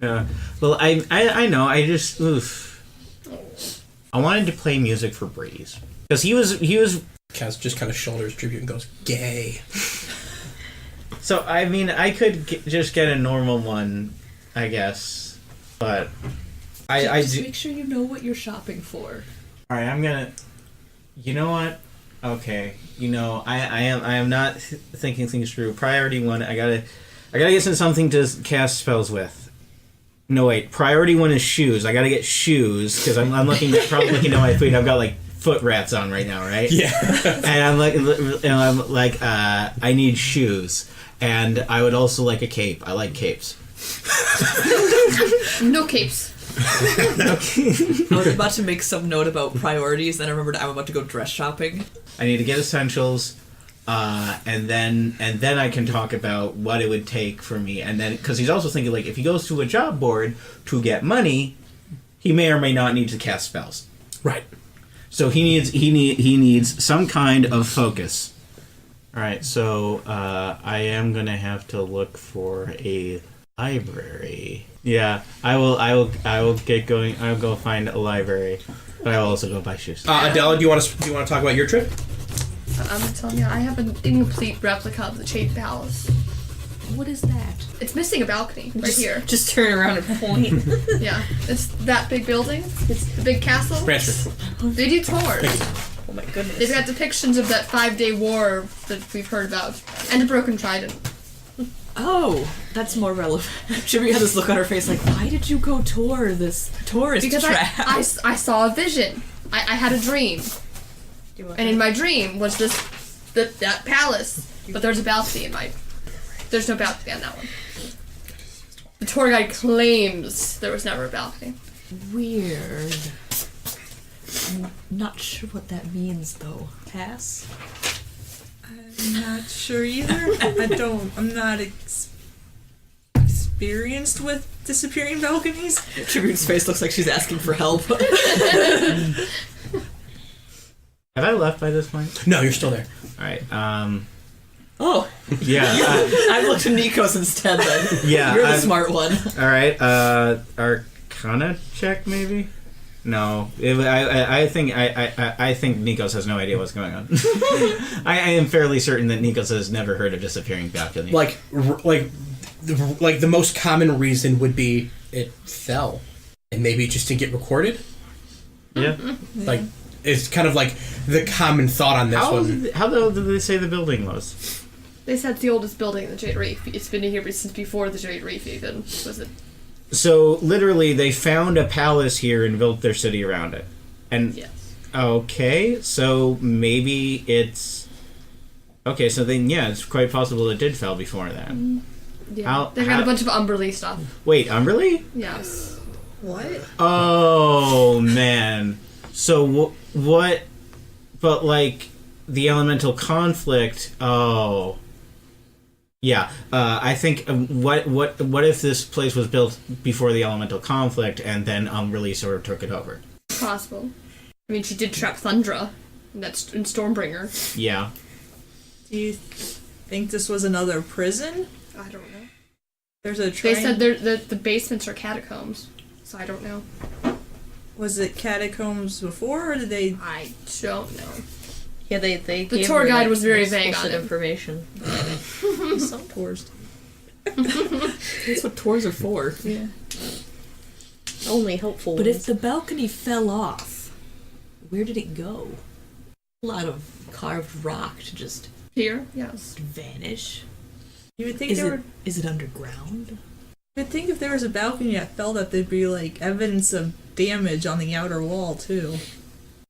Speaker 11: Well, I know. I just I wanted to play music for Breeze because he was.
Speaker 1: Kaz just kind of shoulders tribute and goes, "Gay."
Speaker 11: So I mean, I could just get a normal one, I guess, but I
Speaker 9: just
Speaker 11: do.
Speaker 9: make sure you know what you're shopping for.
Speaker 11: All right, I'm gonna. You know what? Okay, I am not thinking things through. Priority one, I gotta get something to cast spells with. No wait, priority one is shoes. I gotta get shoes because I'm probably looking at my feet. I've got like foot rats on right now, right?
Speaker 1: Yeah.
Speaker 11: And I'm like, I need shoes, and I would also like a cape. I like capes.
Speaker 10: no capes.
Speaker 9: I was about to make some note about priorities, then I remembered I'm about to go dress shopping.
Speaker 11: I need to get essentials, and then I can talk about what it would take for me. And then because he's also thinking like if he goes to a job board to get money, he may or may not need to cast spells.
Speaker 1: Right.
Speaker 11: So he needs some kind of focus. All right. So I am gonna have to look for a library. Yeah, I will get going. I'll go find a library, but I will also go buy shoes.
Speaker 1: Adela, do you want to talk about your trip?
Speaker 10: I'm telling you, I have an incomplete replica of the Jade Palace.
Speaker 9: What is that?
Speaker 10: It's missing a balcony right here.
Speaker 3: Just turn around and point.
Speaker 10: Yeah, it's that big building. It's the big castle.
Speaker 1: Transfer.
Speaker 10: They do tours.
Speaker 3: Oh my goodness.
Speaker 10: They've got depictions of that 5-day war that we've heard about, and a broken trident.
Speaker 9: Oh, that's more relevant. Jimmy had this look on her face like, why did you go tour this tourist
Speaker 10: Because
Speaker 9: trap?
Speaker 10: I saw a vision. I had a dream. And in my dream was that palace. But there's a balcony in my... There's no balcony on that one. The tour guide claims there was never a balcony.
Speaker 9: Weird. I'm not sure what that means, though. Pass?
Speaker 6: I'm not sure either. I'm not experienced with disappearing balconies.
Speaker 9: Tribune's face looks like she's asking for help.
Speaker 11: Have I left by this point?
Speaker 1: No, you're still there.
Speaker 11: All right.
Speaker 9: Oh.
Speaker 11: Yeah.
Speaker 9: I looked at Nikos instead, then.
Speaker 11: Yeah.
Speaker 9: You're the smart one.
Speaker 11: All right. Arcana check maybe. No, I think Nikos has no idea what's going on. I am fairly certain that Nikos has never heard of disappearing balcony.
Speaker 1: Like the most common reason would be it fell, and maybe just didn't get recorded.
Speaker 11: Yeah.
Speaker 1: Like it's kind of like the common thought on this one.
Speaker 11: How old did they say the building was?
Speaker 10: They said it's the oldest building in the Jade Reef. It's been here since before the Jade Reef even. Was it?
Speaker 11: So literally, they found a palace here and built their city around it. And
Speaker 10: yes.
Speaker 11: Okay, so maybe it's okay. So then, yeah, it's quite possible it did fell before that.
Speaker 10: Yeah. They've got a bunch of Umberly stuff.
Speaker 11: Wait, Umberly?
Speaker 10: Yes.
Speaker 6: What?
Speaker 11: Oh man. So what? But like the elemental conflict. Oh. Yeah, I think what if this place was built before the elemental conflict, and then Umberly sort of took it over?
Speaker 10: Possible. I mean, she did trap Thundra. That's in Stormbringer.
Speaker 11: Yeah.
Speaker 6: Do you think this was another prison?
Speaker 10: I don't know.
Speaker 6: There's a
Speaker 10: They said the basements are catacombs, so I don't know.
Speaker 6: Was it catacombs before, or did they?
Speaker 10: I don't know.
Speaker 3: Yeah, they
Speaker 10: The
Speaker 3: gave
Speaker 10: tour
Speaker 3: her,
Speaker 10: guide
Speaker 3: like,
Speaker 10: was very vague on
Speaker 3: explicit
Speaker 10: it.
Speaker 3: information.
Speaker 6: Some tours.
Speaker 9: That's what tours are for.
Speaker 6: Yeah.
Speaker 3: Only helpful.
Speaker 9: But
Speaker 3: ones.
Speaker 9: if the balcony fell off, where did it go? A lot of carved rock to just
Speaker 10: Here, yes.
Speaker 9: vanish.
Speaker 6: You would think
Speaker 9: Is it underground?
Speaker 6: You would think if there was a balcony that fell, that there'd be like evidence of damage on the outer wall too.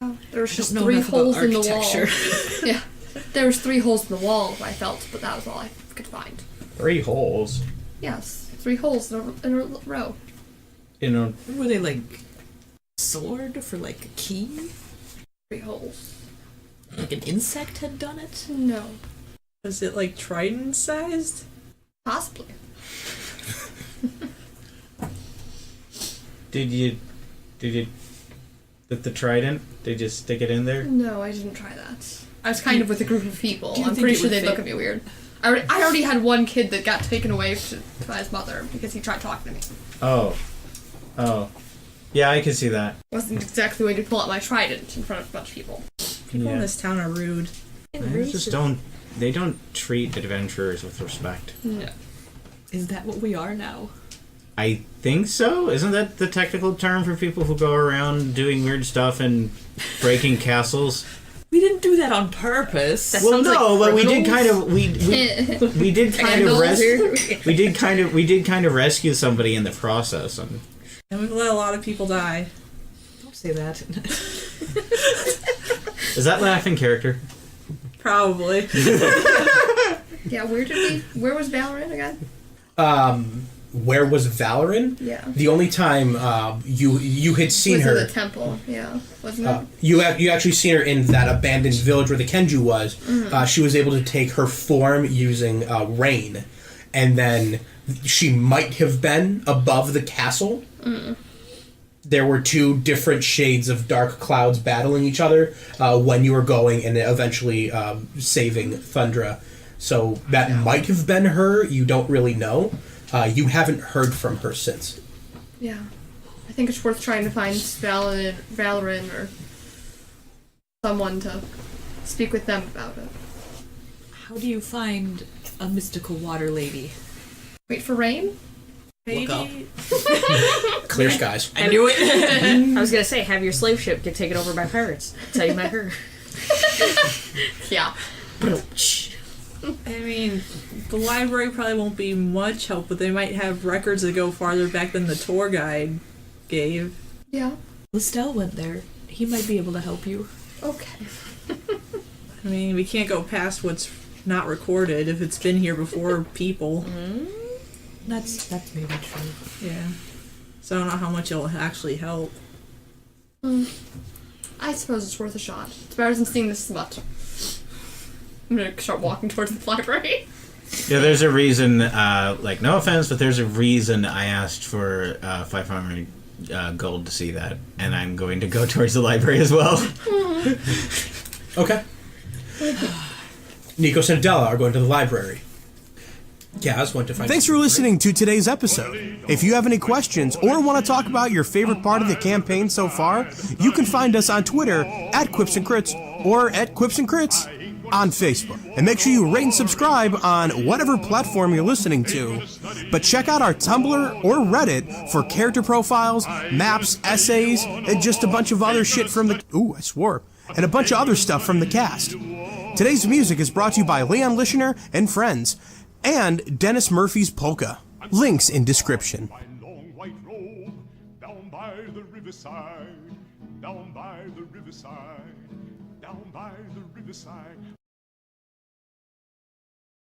Speaker 10: Oh, there was
Speaker 9: I
Speaker 10: just
Speaker 9: don't know
Speaker 10: 3
Speaker 9: enough about
Speaker 10: holes in the wall.
Speaker 9: architecture.
Speaker 10: Yeah, there was 3 holes in the wall. I felt, but that was all I could find.
Speaker 11: 3 holes.
Speaker 10: Yes, 3 holes in a row.
Speaker 11: In a
Speaker 9: Were they like sword for like a key?
Speaker 10: 3 holes.
Speaker 9: Like an insect had done it?
Speaker 10: No,
Speaker 6: Was it like trident sized?
Speaker 10: possibly.
Speaker 11: Did the trident? They just stick it in there?
Speaker 10: No, I didn't try that. I was kind of with a group of people.
Speaker 9: Do you
Speaker 10: I'm
Speaker 9: think
Speaker 10: pretty
Speaker 9: it
Speaker 10: sure
Speaker 9: would
Speaker 10: they'd look
Speaker 9: fit?
Speaker 10: at me weird. I already had one kid that got taken away by his mother because he tried talking to me.
Speaker 11: Oh. Yeah, I can see that.
Speaker 10: Wasn't exactly the way to pull out my trident in front of a bunch of people.
Speaker 6: People in this town are rude.
Speaker 11: They just don't treat adventurers with respect.
Speaker 10: No.
Speaker 9: Is that what we are now?
Speaker 11: I think so. Isn't that the technical term for people who go around doing weird stuff and breaking castles?
Speaker 9: We didn't do that on purpose.
Speaker 11: Well, no, but we did kind of we did kind of we did kind of rescue somebody in the process.
Speaker 6: And we've let a lot of people die.
Speaker 9: Don't say that.
Speaker 11: Is that laughing character?
Speaker 6: Probably.
Speaker 10: Yeah, where was Valorant again?
Speaker 1: Where was Valoran?
Speaker 10: Yeah.
Speaker 1: The only time you had seen
Speaker 10: Was
Speaker 1: her.
Speaker 10: in the temple, yeah. Wasn't it?
Speaker 1: You actually seen her in that abandoned village where the Kenju was. She was able to take her form using rain, and then she might have been above the castle. There were 2 different shades of dark clouds battling each other when you were going, and eventually saving Thundra. So that might have been her. You don't really know. You haven't heard from her since.
Speaker 10: Yeah. I think it's worth trying to find Valorant or someone to speak with them about it.
Speaker 9: How do you find a mystical water lady?
Speaker 10: Wait for rain?
Speaker 9: Look up.
Speaker 1: Clear skies.
Speaker 9: I knew it.
Speaker 3: I was gonna say, have your slave ship get taken over by pirates. That's how you met her.
Speaker 10: Yeah.
Speaker 6: I mean, the library probably won't be much help, but they might have records that go farther back than the tour guide gave.
Speaker 10: Yeah.
Speaker 9: Listel went there. He might be able to help you.
Speaker 10: Okay.
Speaker 6: I mean, we can't go past what's not recorded if it's been here before people.
Speaker 9: That's maybe true.
Speaker 6: Yeah. So I don't know how much it'll actually help.
Speaker 10: I suppose it's worth a shot. It's better than seeing this smut. I'm gonna start walking towards the library.
Speaker 11: Yeah, there's a reason. Like, no offense, but there's a reason I asked for 500 gold to see that, and I'm going to go towards the library as well.
Speaker 1: Okay. Nikos and Adela are going to the library. Gaz went to find.
Speaker 12: Thanks for listening to today's episode. If you have any questions or want to talk about your favorite part of the campaign so far, you can find us on Twitter at QuipsnCrits or at QuipsnCrits on Facebook. And make sure you rate and subscribe on whatever platform you're listening to. But check out our Tumblr or Reddit for character profiles, maps, essays, and just a bunch of other shit from the... Ooh, I swore. And a bunch of other stuff from the cast. Today's music is brought to you by Leon Lischner and friends, and Dennis Murphy's Polka. Links in description.
Speaker 13: Down by the riverside, down by the riverside, down by the riverside.